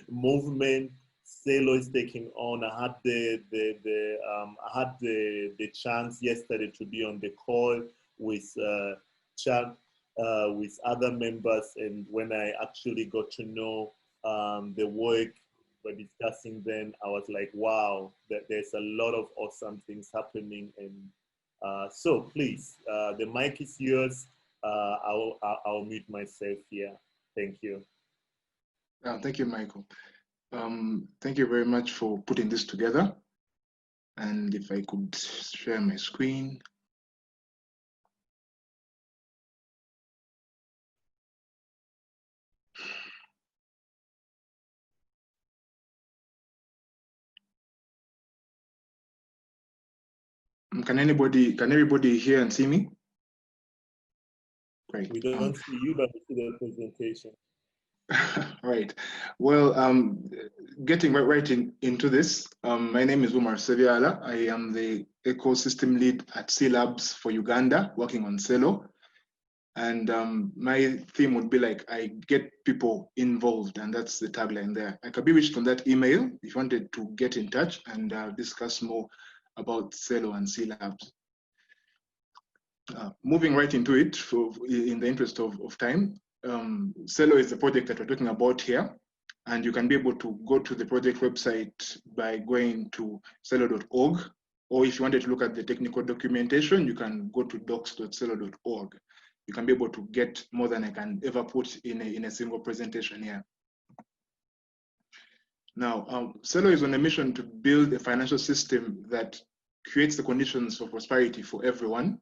movement Celo is taking on. I had the chance yesterday to be on the call with with other members, and when I actually got to know the work we're discussing, then I was like, wow, there's a lot of awesome things happening. And so please, the mic is yours. I'll mute myself here. Thank you. Thank you, Michael. Thank you very much for putting this together. And if I could share my screen. Can everybody hear and see me? Great. We don't see you, but we see the presentation. Right. Well, getting right into this, my name is Umar Sebyala. I am the ecosystem lead at cLabs for Uganda, working on Celo. And my theme would be like, I get people involved, and that's the tagline there. I could be reached on that email if you wanted to get in touch and discuss more about Celo and cLabs. Moving right into it, in the interest of time, Celo is the project that we're talking about here, and you can be able to go to the project website by going to celo.org, or if you wanted to look at the technical documentation, you can go to docs.celo.org. You can be able to get more than I can ever put in a single presentation here. Now, Celo is on a mission to build a financial system that creates the conditions for prosperity for everyone.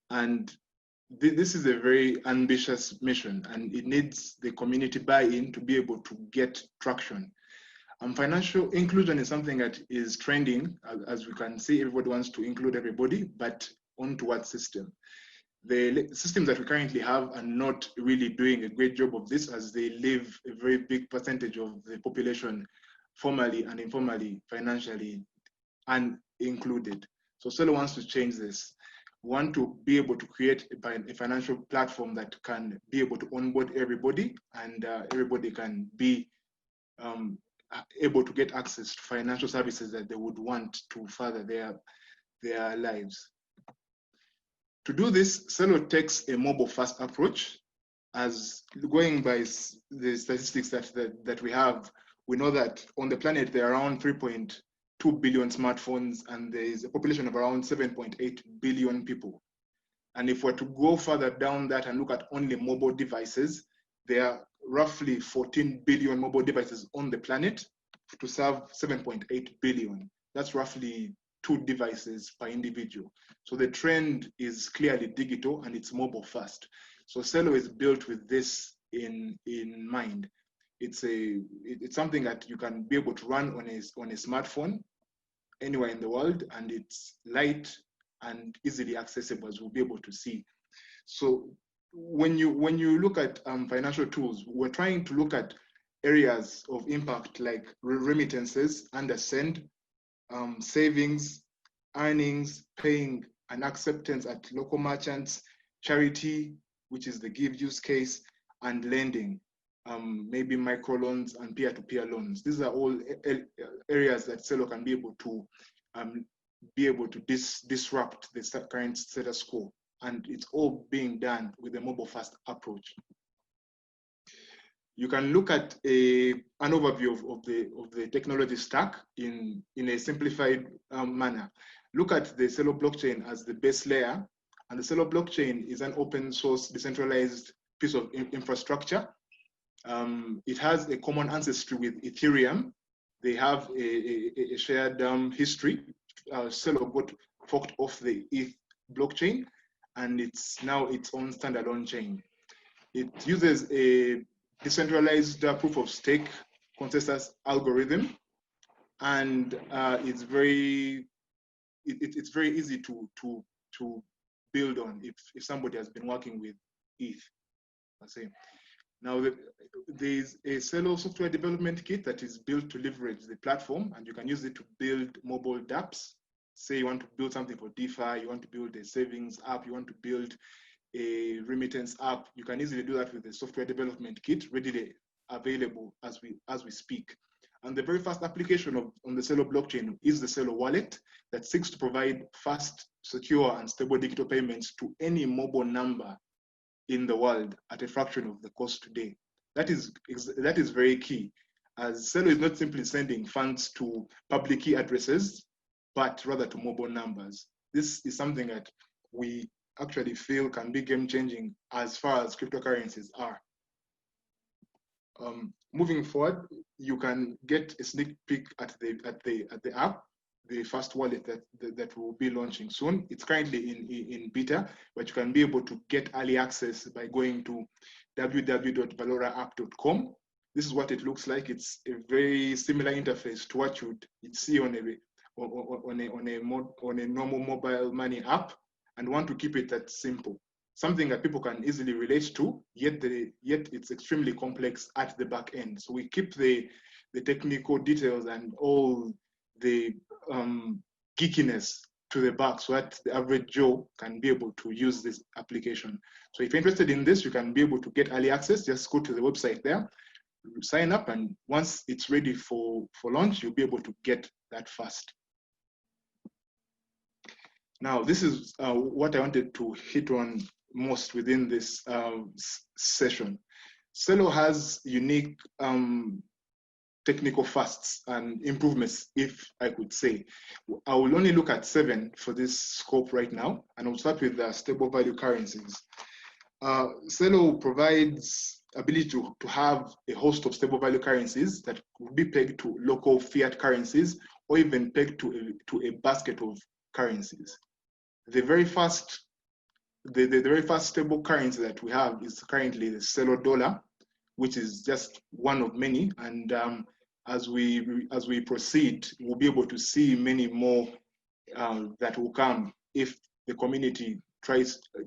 And this is a very ambitious mission, and it needs the community buy-in to be able to get traction. Financial inclusion is something that is trending. As we can see, everybody wants to include everybody, but onto what system? The systems that we currently have are not really doing a great job of this, as they leave a very big percentage of the population formally and informally, financially unincluded. So Celo wants to change this. We want to be able to create a financial platform that can be able to onboard everybody, and everybody can be able to get access to financial services that they would want to further their lives. To do this, Celo takes a mobile-first approach. As going by the statistics that we have, we know that on the planet there are around 3.2 billion smartphones, and there is a population of around 7.8 billion people. And if we're to go further down that and look at only mobile devices, there are roughly 14 billion mobile devices on the planet to serve 7.8 billion. That's roughly 2 devices per individual. So the trend is clearly digital, and it's mobile first. So Celo is built with this in mind. It's something that you can be able to run on a smartphone anywhere in the world, and it's light and easily accessible, as we'll be able to see. So when you look at financial tools, we're trying to look at areas of impact like remittances, undersend, savings, earnings, paying, and acceptance at local merchants, charity, which is the give use case, and lending, maybe microloans and peer-to-peer loans. These are all areas that Celo can be able to disrupt the current status quo, and it's all being done with a mobile-first approach. You can look at an overview of the technology stack in a simplified manner. Look at the Celo blockchain as the base layer, and the Celo blockchain is an open source decentralized piece of infrastructure. It has a common ancestry with Ethereum. They have a shared history. Celo got forked off the ETH blockchain, and it's now its own standalone chain. It uses a decentralized proof of stake consensus algorithm, and it's very easy to build on if somebody has been working with ETH. Now, there's a Celo software development kit that is built to leverage the platform, and you can use it to build mobile dApps. Say you want to build something for DeFi, you want to build a savings app, you want to build a remittance app, you can easily do that with the software development kit readily available as we speak. And the very first application on the Celo blockchain is the Celo wallet that seeks to provide fast, secure, and stable digital payments to any mobile number in the world at a fraction of the cost today. That is very key, as Celo is not simply sending funds to public key addresses, but rather to mobile numbers. This is something that we actually feel can be game-changing as far as cryptocurrencies are. Moving forward, you can get a sneak peek at the app, the first wallet that will be launching soon. It's currently in beta, but you can be able to get early access by going to www.valoraapp.com. This is what it looks like. It's a very similar interface to what you'd see on a normal mobile money app, and want to keep it that simple. Something that people can easily relate to, yet it's extremely complex at the back end. So we keep the technical details and all the geekiness to the back so that the average Joe can be able to use this application. So if you're interested in this, you can be able to get early access. Just go to the website there, sign up, and once it's ready for launch, you'll be able to get that fast. Now, this is what I wanted to hit on most within this session. Celo has unique technical fasts and improvements, if I could say. I will only look at 7 for this scope right now, and I'll start with the stable value currencies. Celo provides ability to have a host of stable value currencies that will be pegged to local fiat currencies, or even pegged to a basket of currencies. The very first stable currency that we have is currently the Celo dollar, which is just one of many. And as we proceed, we'll be able to see many more that will come if the community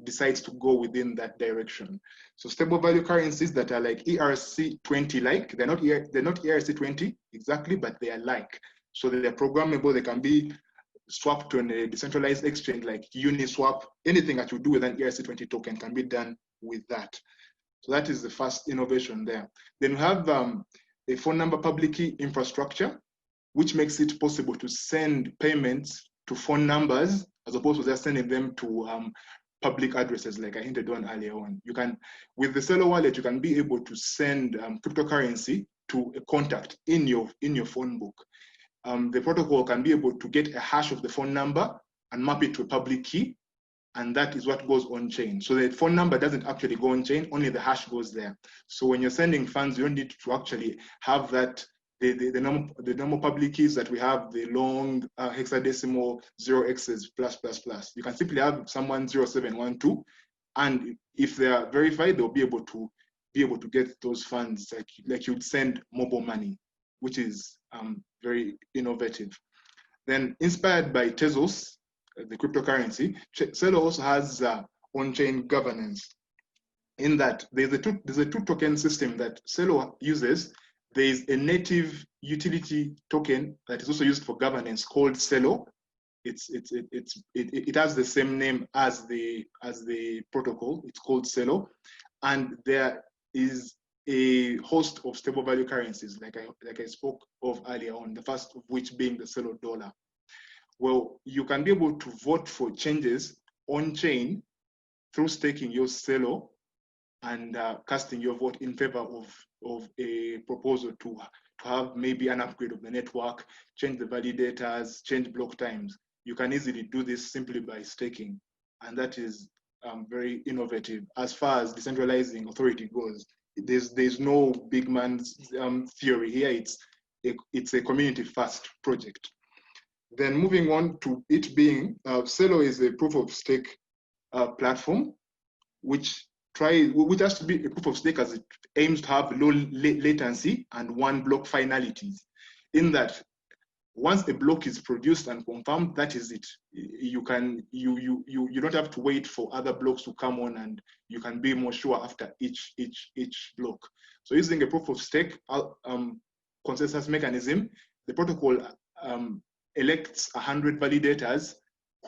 decides to go within that direction. So stable value currencies that are like ERC20 like, they're not ERC20 exactly, but they are like. So they're programmable, they can be swapped to a decentralized exchange like Uniswap. Anything that you do with an ERC20 token can be done with that. So that is the first innovation there. Then we have a phone number public key infrastructure, which makes it possible to send payments to phone numbers as opposed to just sending them to public addresses like I hinted on earlier on. You can, with the Celo wallet, you can be able to send cryptocurrency to a contact in your phone book. The protocol can be able to get a hash of the phone number and map it to a public key, and that is what goes on chain. So the phone number doesn't actually go on chain, only the hash goes there. So when you're sending funds, you don't need to actually have that, the normal public keys that we have, the long hexadecimal 0x's plus. You can simply have someone 0712, and if they are verified, they'll be able to get those funds like you'd send mobile money, which is very innovative. Then inspired by Tezos, the cryptocurrency, Celo also has on-chain governance. In that there's a two token system that Celo uses. There's a native utility token that is also used for governance called Celo. It has the same name as the protocol. It's called Celo, and there is a host of stable value currencies like I spoke of earlier on, the first of which being the Celo dollar. Well, you can be able to vote for changes on chain through staking your Celo and casting your vote in favor of a proposal to have maybe an upgrade of the network, change the validators, change block times. You can easily do this simply by staking, and that is very innovative as far as decentralizing authority goes. There's no big man's theory here. It's a community first project. Then moving on to it being, Celo is a proof of stake platform, which has to be a proof of stake as it aims to have low latency and one block finalities. In that, Once a block is produced and confirmed, that is it. You don't have to wait for other blocks to come on, and you can be more sure after each block. So using a proof of stake consensus mechanism, the protocol elects 100 validators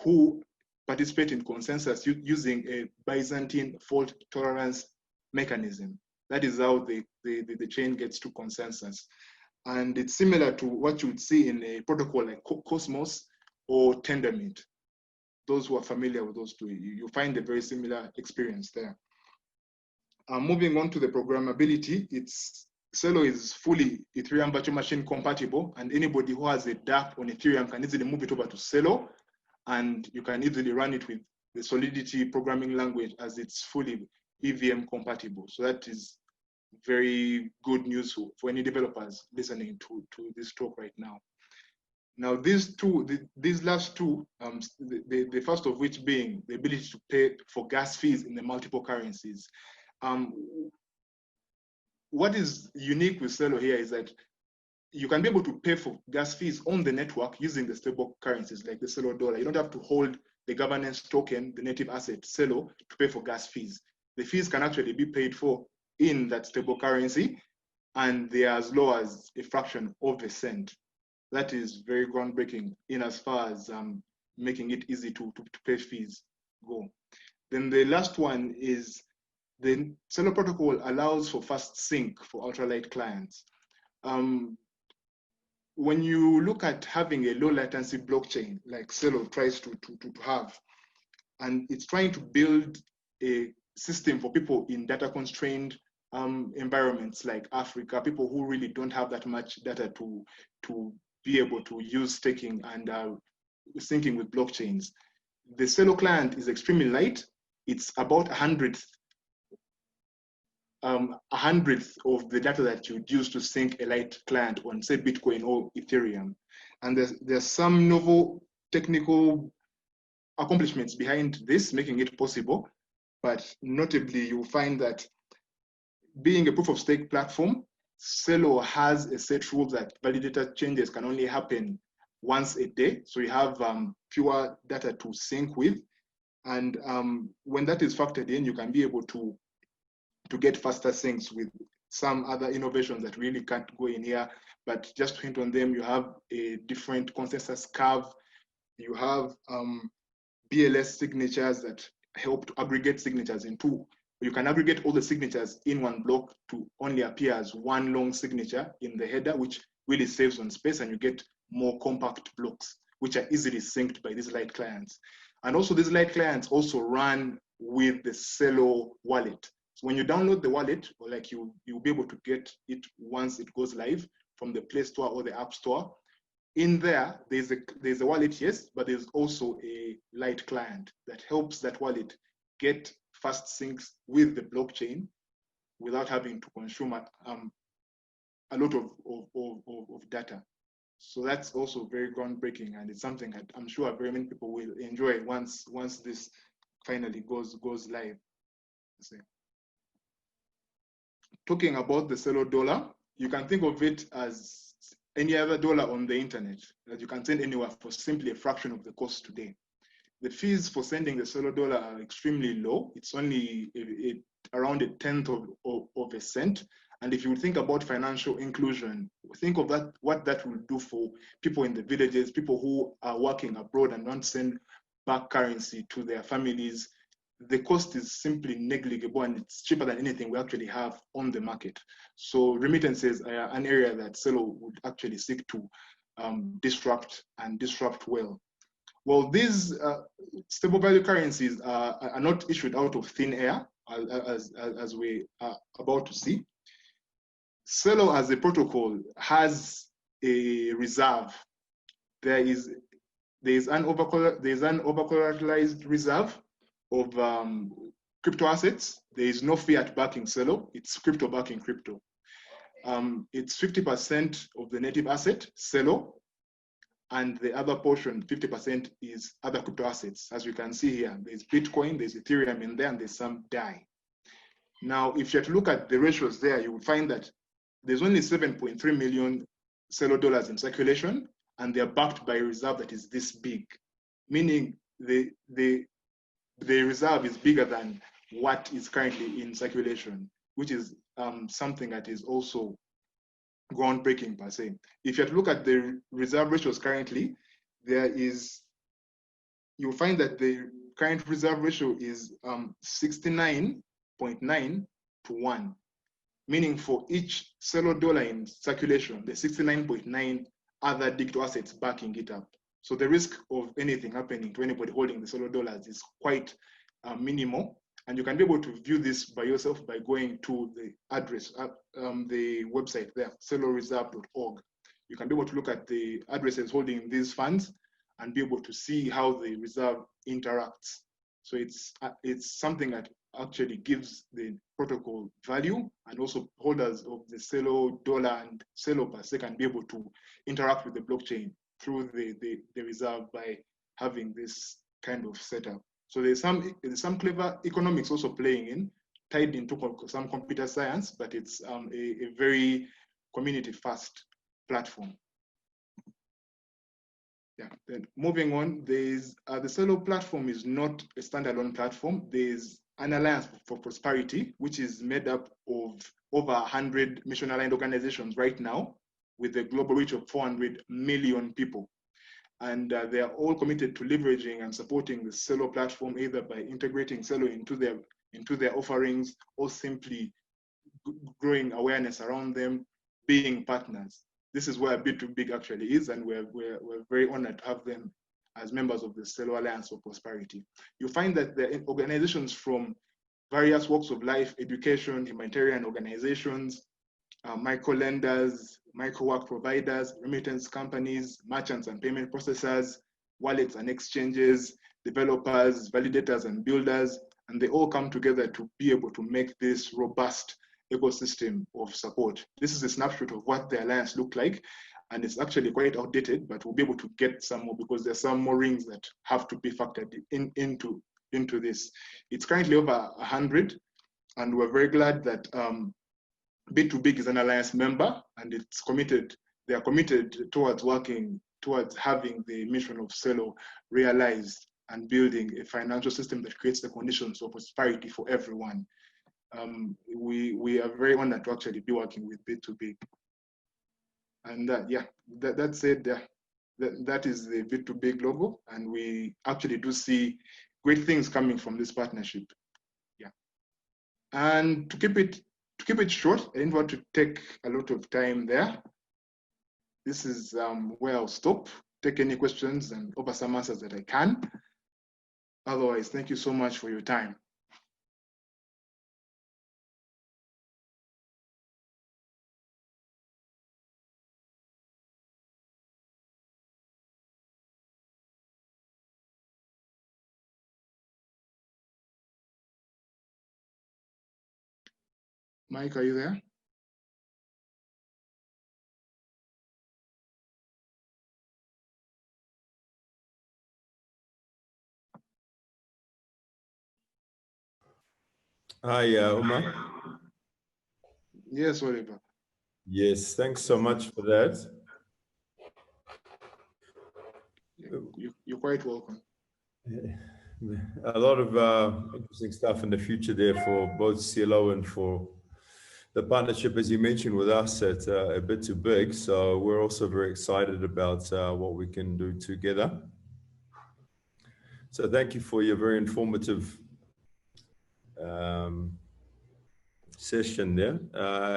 who participate in consensus using a Byzantine fault tolerance mechanism. That is how the chain gets to consensus. And it's similar to what you would see in a protocol like Cosmos or Tendermint. Those who are familiar with those two, you find a very similar experience there. Moving on to the programmability, Celo is fully Ethereum virtual machine compatible, and anybody who has a dApp on Ethereum can easily move it over to Celo, and you can easily run it with the Solidity programming language as it's fully EVM compatible. So that is very good news for any developers listening to this talk right now. Now, these last two, the first of which being the ability to pay for gas fees in the multiple currencies. What is unique with Celo here is that you can be able to pay for gas fees on the network using the stable currencies like the Celo dollar. You don't have to hold the governance token, the native asset, Celo, to pay for gas fees. The fees can actually be paid for in that stable currency, and they are as low as a fraction of a cent. That is very groundbreaking in as far as making it easy to pay fees go. Then the last one is the Celo protocol allows for fast sync for ultralight clients. When you look at having a low latency blockchain like Celo tries to have, and it's trying to build a system for people in data constrained environments like Africa, people who really don't have that much data to be able to use staking and syncing with blockchains. The Celo client is extremely light. It's about 100th of the data that you'd use to sync a light client on, say, Bitcoin or Ethereum. And there's some novel technical accomplishments behind this, making it possible. But notably, you'll find that being a proof of stake platform, Celo has a set rule that validator changes can only happen once a day. So you have fewer data to sync with. And when that is factored in, you can be able to get faster syncs with some other innovations that really can't go in here. But just to hint on them, you have a different consensus curve. You have BLS signatures that help to aggregate signatures in two. You can aggregate all the signatures in one block to only appear as one long signature in the header, which really saves on space, and you get more compact blocks, which are easily synced by these light clients. And also these light clients also run with the Celo wallet. So when you download the wallet, or like you'll be able to get it once it goes live from the Play Store or the App Store. In there, there's a wallet, yes, but there's also a light client that helps that wallet get fast syncs with the blockchain without having to consume a lot of data. So that's also very groundbreaking, and it's something that I'm sure very many people will enjoy once this finally goes live. So, talking about the Celo dollar, you can think of it as any other dollar on the internet that you can send anywhere for simply a fraction of the cost today. The fees for sending the Celo dollar are extremely low. It's only around 1/10 of a cent. And if you think about financial inclusion, think of that, what that will do for people in the villages, people who are working abroad and want to send back currency to their families. The cost is simply negligible, and it's cheaper than anything we actually have on the market. So remittances are an area that Celo would actually seek to disrupt well. Well, these stable value currencies are not issued out of thin air, as we are about to see. Celo as a protocol has a reserve. There is an over-collateralized reserve of crypto assets. There is no fiat backing Celo. It's crypto backing crypto. It's 50% of the native asset, Celo, and the other portion, 50%, is other crypto assets. As you can see here, there's Bitcoin, there's Ethereum in there, and there's some DAI. Now, if you have to look at the ratios there, you will find that there's only 7.3 million Celo dollars in circulation, and they're backed by a reserve that is this big, meaning the reserve is bigger than what is currently in circulation, which is something that is also groundbreaking per se. If you have to look at the reserve ratios currently, you'll find that the current reserve ratio is 69.9 to 1, meaning for each Celo dollar in circulation, there's 69.9 other digital assets backing it up. So the risk of anything happening to anybody holding the Celo dollars is quite minimal. And you can be able to view this by yourself by going to the address, the website there, celoreserve.org. You can be able to look at the addresses holding these funds and be able to see how the reserve interacts. So it's something that actually gives the protocol value, and also holders of the Celo dollar and Celo per se can be able to interact with the blockchain through the reserve by having this kind of setup. So there's some clever economics also playing in, tied into some computer science, but it's a very community-fast platform. Yeah. Then moving on, there's the Celo platform is not a standalone platform. There's an Alliance for Prosperity, which is made up of over 100 mission-aligned organizations right now, with a global reach of 400 million people. And they are all committed to leveraging and supporting the Celo platform, either by integrating Celo into their offerings, or simply growing awareness around them, being partners. This is where bit2Big actually is, and we're very honored to have them as members of the Celo Alliance for Prosperity. You find that the organizations from various walks of life, education, humanitarian organizations, micro-lenders, micro-work providers, remittance companies, merchants and payment processors, wallets and exchanges, developers, validators and builders, and they all come together to be able to make this robust ecosystem of support. This is a snapshot of what the Alliance looked like, and it's actually quite outdated, but we'll be able to get some more because there's some more rings that have to be factored into this. It's currently over 100, and we're very glad that bit2Big is an Alliance member, and they are committed towards working towards having the mission of Celo realized and building a financial system that creates the conditions for prosperity for everyone. We are very honored to actually be working with bit2Big. And that said, that is the bit2Big logo, and we actually do see great things coming from this partnership. Yeah. And to keep it short, I didn't want to take a lot of time there. This is where I'll stop, take any questions and offer some answers that I can. Otherwise, thank you so much for your time. Mike, are you there? Hi, Umar. Yes, Oliver. Yes, thanks so much for that. You're quite welcome. A lot of interesting stuff in the future there for both Celo and for the partnership, as you mentioned, with us at bit2Big. So we're also very excited about what we can do together. So thank you for your very informative session there.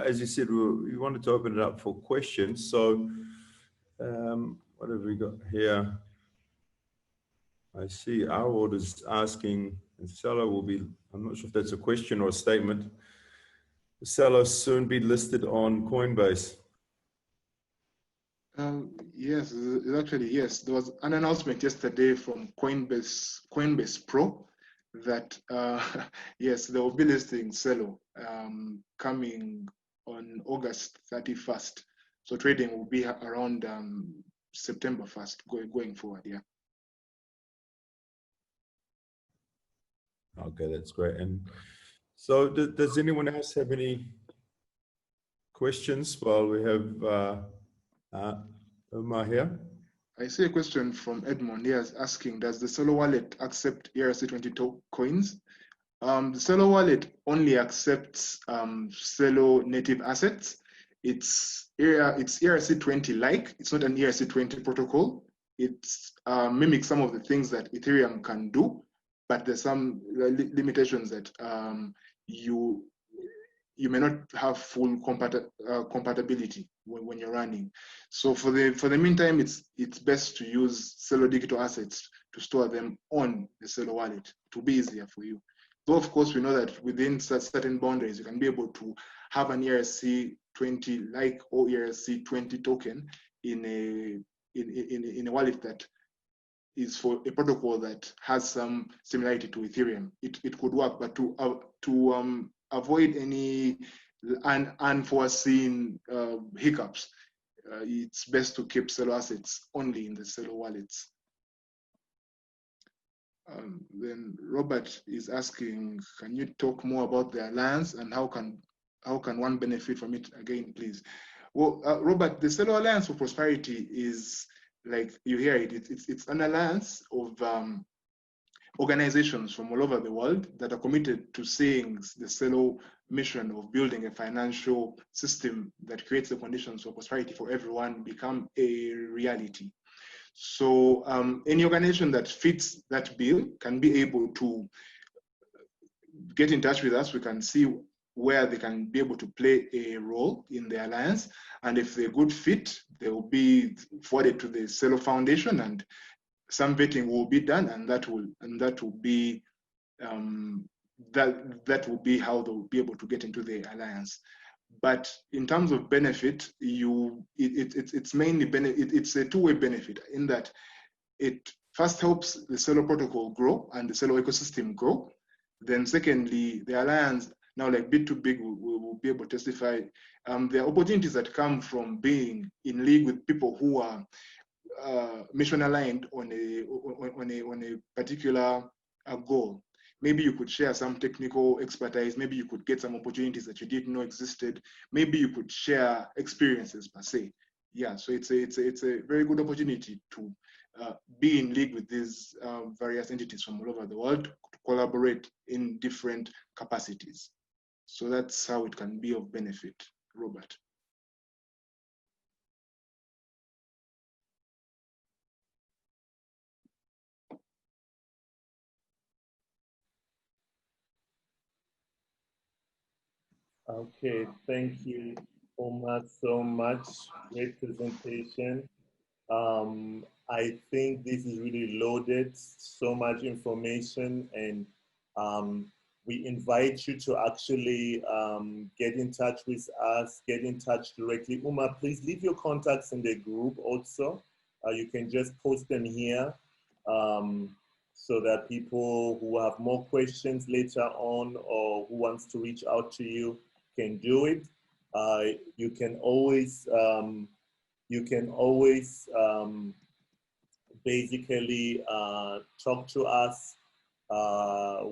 As you said, we wanted to open it up for questions. So what have we got here? I see our orders asking, and Celo will be, I'm not sure if that's a question or a statement. Will Celo soon be listed on Coinbase? Yes, actually, yes. There was an announcement yesterday from Coinbase Pro that, yes, they will be listing Celo coming on August 31st. So trading will be around September 1st going forward, yeah. Okay, that's great. And so does anyone else have any questions while we have Umar here? I see a question from Edmond. He is asking, does the Celo wallet accept ERC20 coins? The Celo wallet only accepts Celo native assets. It's ERC20 like. It's not an ERC20 protocol. It mimics some of the things that Ethereum can do, but there's some limitations that you may not have full compatibility when you're running. So for the meantime, it's best to use Celo digital assets to store them on the Celo wallet to be easier for you. Though of course we know that within certain boundaries, you can be able to have an ERC20 like or ERC20 token in a wallet that is for a protocol that has some similarity to Ethereum. It could work, but to avoid any unforeseen hiccups, it's best to keep Celo assets only in the Celo wallets. Then Robert is asking, can you talk more about the alliance and how can one benefit from it again, please? Well, Robert, the Celo Alliance for Prosperity is, like you hear it, it's an alliance of organizations from all over the world that are committed to seeing the Celo mission of building a financial system that creates the conditions for prosperity for everyone become a reality. So any organization that fits that bill can be able to get in touch with us. We can see where they can be able to play a role in the alliance. And if they're a good fit, they will be forwarded to the Celo Foundation and some vetting will be done, and that will be that will be how they'll be able to get into the alliance. But in terms of benefit, it's mainly it's a two-way benefit in that it first helps the Celo protocol grow and the Celo ecosystem grow. Then secondly, the alliance, now like bit2Big will be able to testify, there are opportunities that come from being in league with people who are mission aligned on a particular goal. Maybe you could share some technical expertise. Maybe you could get some opportunities that you didn't know existed. Maybe you could share experiences per se. Yeah, so it's a very good opportunity to be in league with these various entities from all over the world to collaborate in different capacities. So that's how it can be of benefit, Robert. Okay, thank you, Omar, so much. Great presentation. I think this is really loaded, so much information, and we invite you to actually get in touch with us, get in touch directly. Umar, please leave your contacts in the group also. You can just post them here so that people who have more questions later on or who wants to reach out to you can do it. You can always basically talk to us.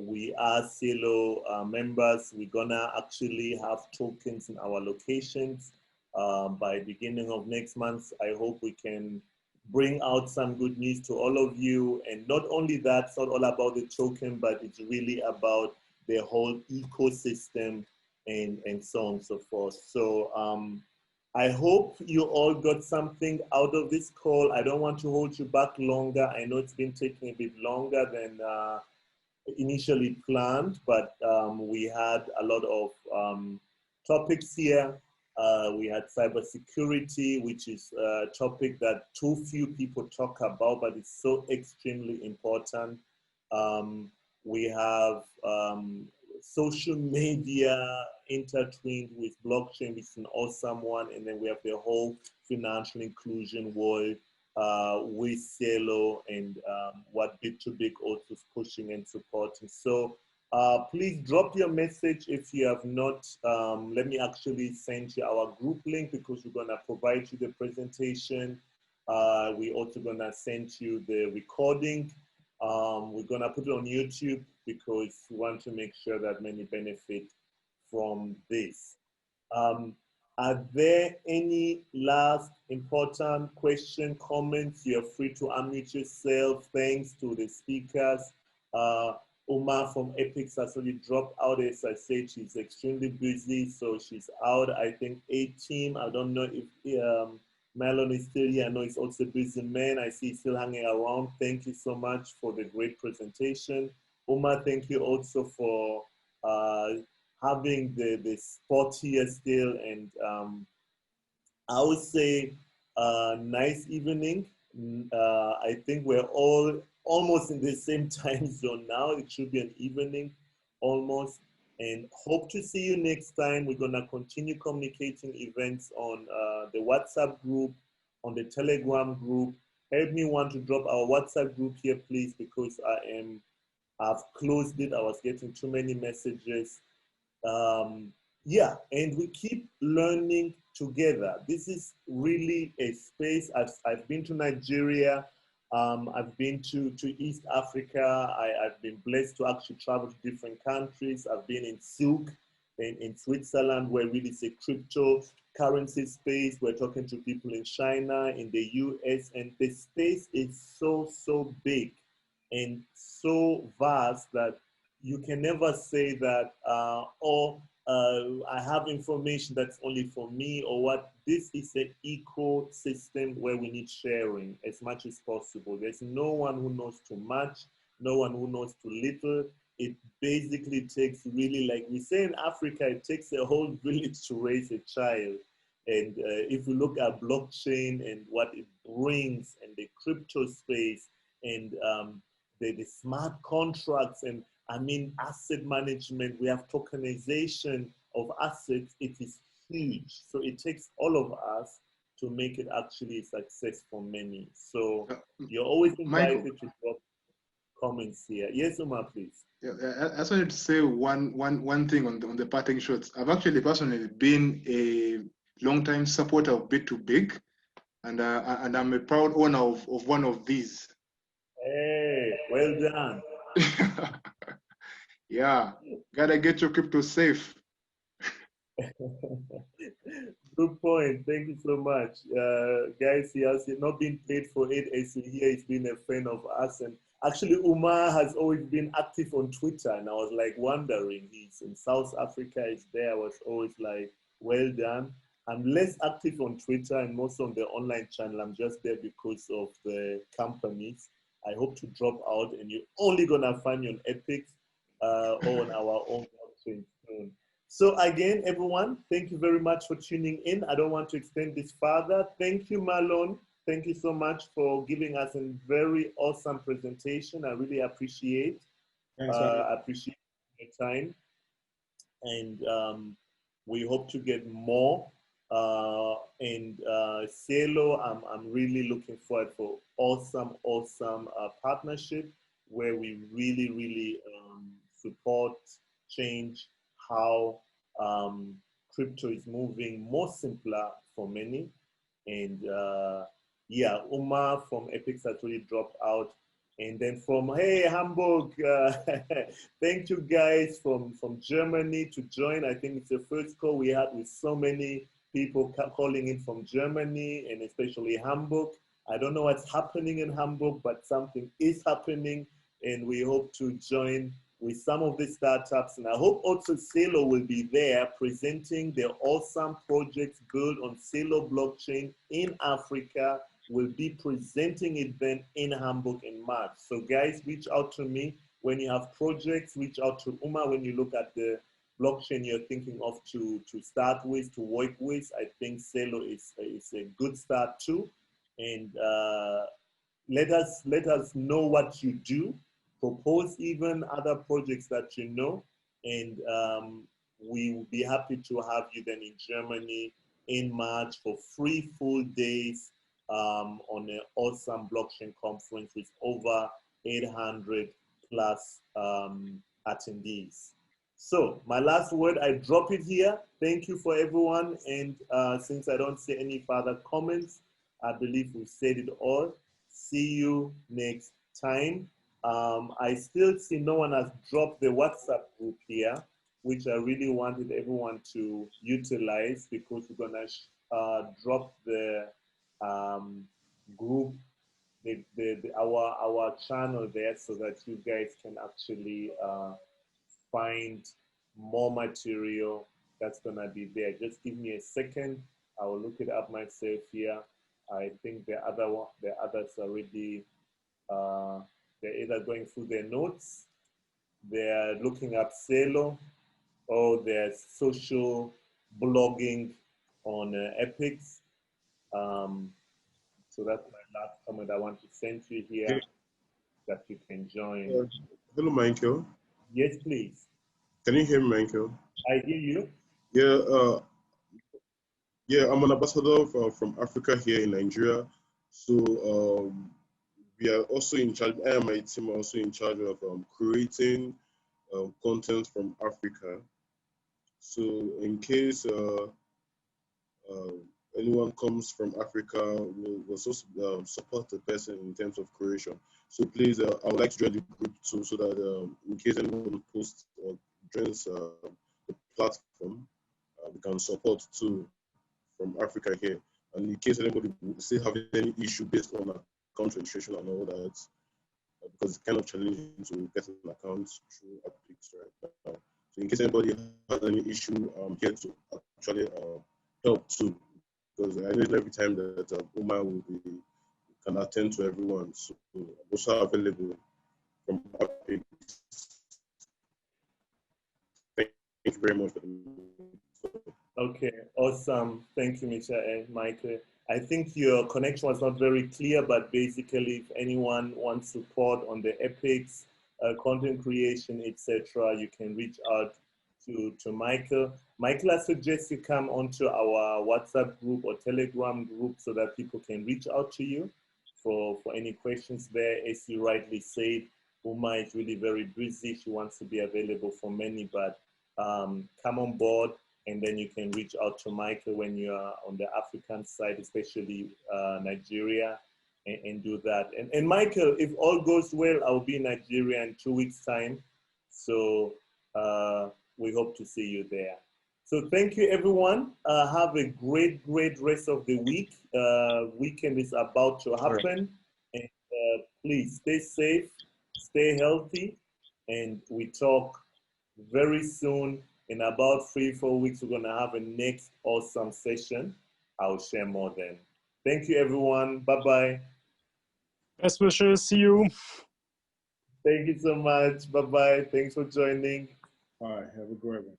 We are Celo members. We're gonna actually have tokens in our locations by beginning of next month. I hope we can bring out some good news to all of you. And not only that, it's not all about the token, but it's really about the whole ecosystem and so on and so forth. So I hope you all got something out of this call. I don't want to hold you back longer. I know it's been taking a bit longer than initially planned, but we had a lot of topics here. We had cybersecurity, which is a topic that too few people talk about, but it's so extremely important. We have social media intertwined with blockchain, which is an awesome one. And then we have the whole financial inclusion world with Celo and what bit2Big also is pushing and supporting. So please drop your message if you have not. Let me actually send you our group link because we're gonna provide you the presentation. We're also gonna send you the recording. We're gonna put it on YouTube because we want to make sure that many benefit from this. Are there any last important question, comments? You're free to unmute yourself. Thanks to the speakers. Umar from Epics has already dropped out. As I said, she's extremely busy, so she's out. I think ATEAM, I don't know if Melon is still here. I know he's also a busy man. I see he's still hanging around. Thank you so much for the great presentation. Umar, thank you also for having the spot here still, and I would say nice evening. I think we're all almost in the same time zone now. It should be an evening almost, and hope to see you next time. We're gonna continue communicating events on the WhatsApp group, on the Telegram group. Help me want to drop our WhatsApp group here, please, because I've closed it. I was getting too many messages. Yeah, and we keep learning together. This is really a space. I've been to Nigeria. I've been to East Africa. I've been blessed to actually travel to different countries. I've been in Zug, in Switzerland, where really it's a cryptocurrency space. We're talking to people in China, in the US, and the space is so big and so vast that you can never say that, I have information that's only for me or what. This is an ecosystem where we need sharing as much as possible. There's no one who knows too much, no one who knows too little. It basically takes really, like we say in Africa, it takes a whole village to raise a child. And if you look at blockchain and what it brings and the crypto space and the smart contracts and I mean, asset management, we have tokenization of assets. It is huge. So it takes all of us to make it actually a success for many. So you're always invited Michael, to drop comments here. Yes, Umar, please. Yeah, I just wanted to say one thing on the parting shots. I've actually personally been a long-time supporter of bit2Big, and I'm a proud owner of one of these. Hey, well done. Yeah, gotta get your crypto safe. Good point. Thank you so much. Guys, he has not been paid for it. As you hear, he's been a friend of us. And actually, Umar has always been active on Twitter. And I was like wondering, he's in South Africa, he's there. I was always like, well done. I'm less active on Twitter and most on the online channel. I'm just there because of the companies. I hope to drop out and you're only going to find me on Epics or on our own blockchain soon. So again, everyone, thank you very much for tuning in. I don't want to extend this further. Thank you, Melon. Thank you so much for giving us a very awesome presentation. I really appreciate. I appreciate your time. And we hope to get more. And Celo, I'm really looking forward for awesome partnership where we really support change how crypto is moving more simpler for many. And yeah, Umar from Epics actually dropped out. And then from, hey, Hamburg, thank you guys from Germany to join. I think it's the first call we had with so many people calling in from Germany and especially Hamburg. I don't know what's happening in Hamburg, but something is happening and we hope to join with some of the startups. And I hope also Celo will be there presenting their awesome projects built on Celo blockchain in Africa. We'll be presenting it then in Hamburg in March. So guys, reach out to me when you have projects, reach out to Umar when you look at the blockchain you're thinking of to start with, to work with. I think Celo is a good start too. And let us know what you do. Propose even other projects that you know, and we will be happy to have you then in Germany in March for 3 full days on an awesome blockchain conference with over 800 plus attendees. So my last word, I drop it here. Thank you for everyone. And since I don't see any further comments, I believe we've said it all. See you next time. I still see no one has dropped the WhatsApp group here. which I really wanted everyone to utilize, because we're gonna drop the group, our channel there, so that you guys can actually find more material that's gonna be there. Just give me a second. I will look it up myself here. I think the others already, they're either going through their notes, they're looking up Celo, or there's social blogging on Epics. So that's my last comment I want to send you here, that you can join. Hello, Michael. Yes, please. Can you hear me, Michael? I hear you. Yeah, yeah, I'm an ambassador from Africa here in Nigeria. So we are also in charge, I and my team are also in charge of creating content from Africa. So in case anyone comes from Africa, we'll also support the person in terms of creation. So please, I would like to join the group too, so that in case anyone posts or joins the platform, we can support too from Africa here. And in case anybody still have any issue based on account registration and all that, because it's kind of challenging to get an account through Epics right now. So in case anybody has any issue, I'm here to actually help too. Because I know every time that Umar can attend to everyone. So I'm also available from Epics. Thank you very much for the. Okay, awesome. Thank you, Michael. I think your connection was not very clear, but basically, if anyone wants support on the Epics, content creation, etc., you can reach out to Michael. Michael, I suggest you come onto our WhatsApp group or Telegram group, so that people can reach out to you for any questions there. As you rightly said, Uma is really very busy. She wants to be available for many, but come on board, and then you can reach out to Michael when you are on the African side, especially Nigeria, and do that. And Michael, if all goes well, I'll be in Nigeria in 2 weeks' time. So we hope to see you there. So thank you, everyone. Have a great rest of the week. Weekend is about to happen. And please stay safe, stay healthy, and we talk very soon. In about 3-4 weeks, we're gonna have a next awesome session. I'll share more then. Thank you, everyone. Bye-bye. Best wishes. See you. Thank you so much. Bye-bye. Thanks for joining. All right, have a great one.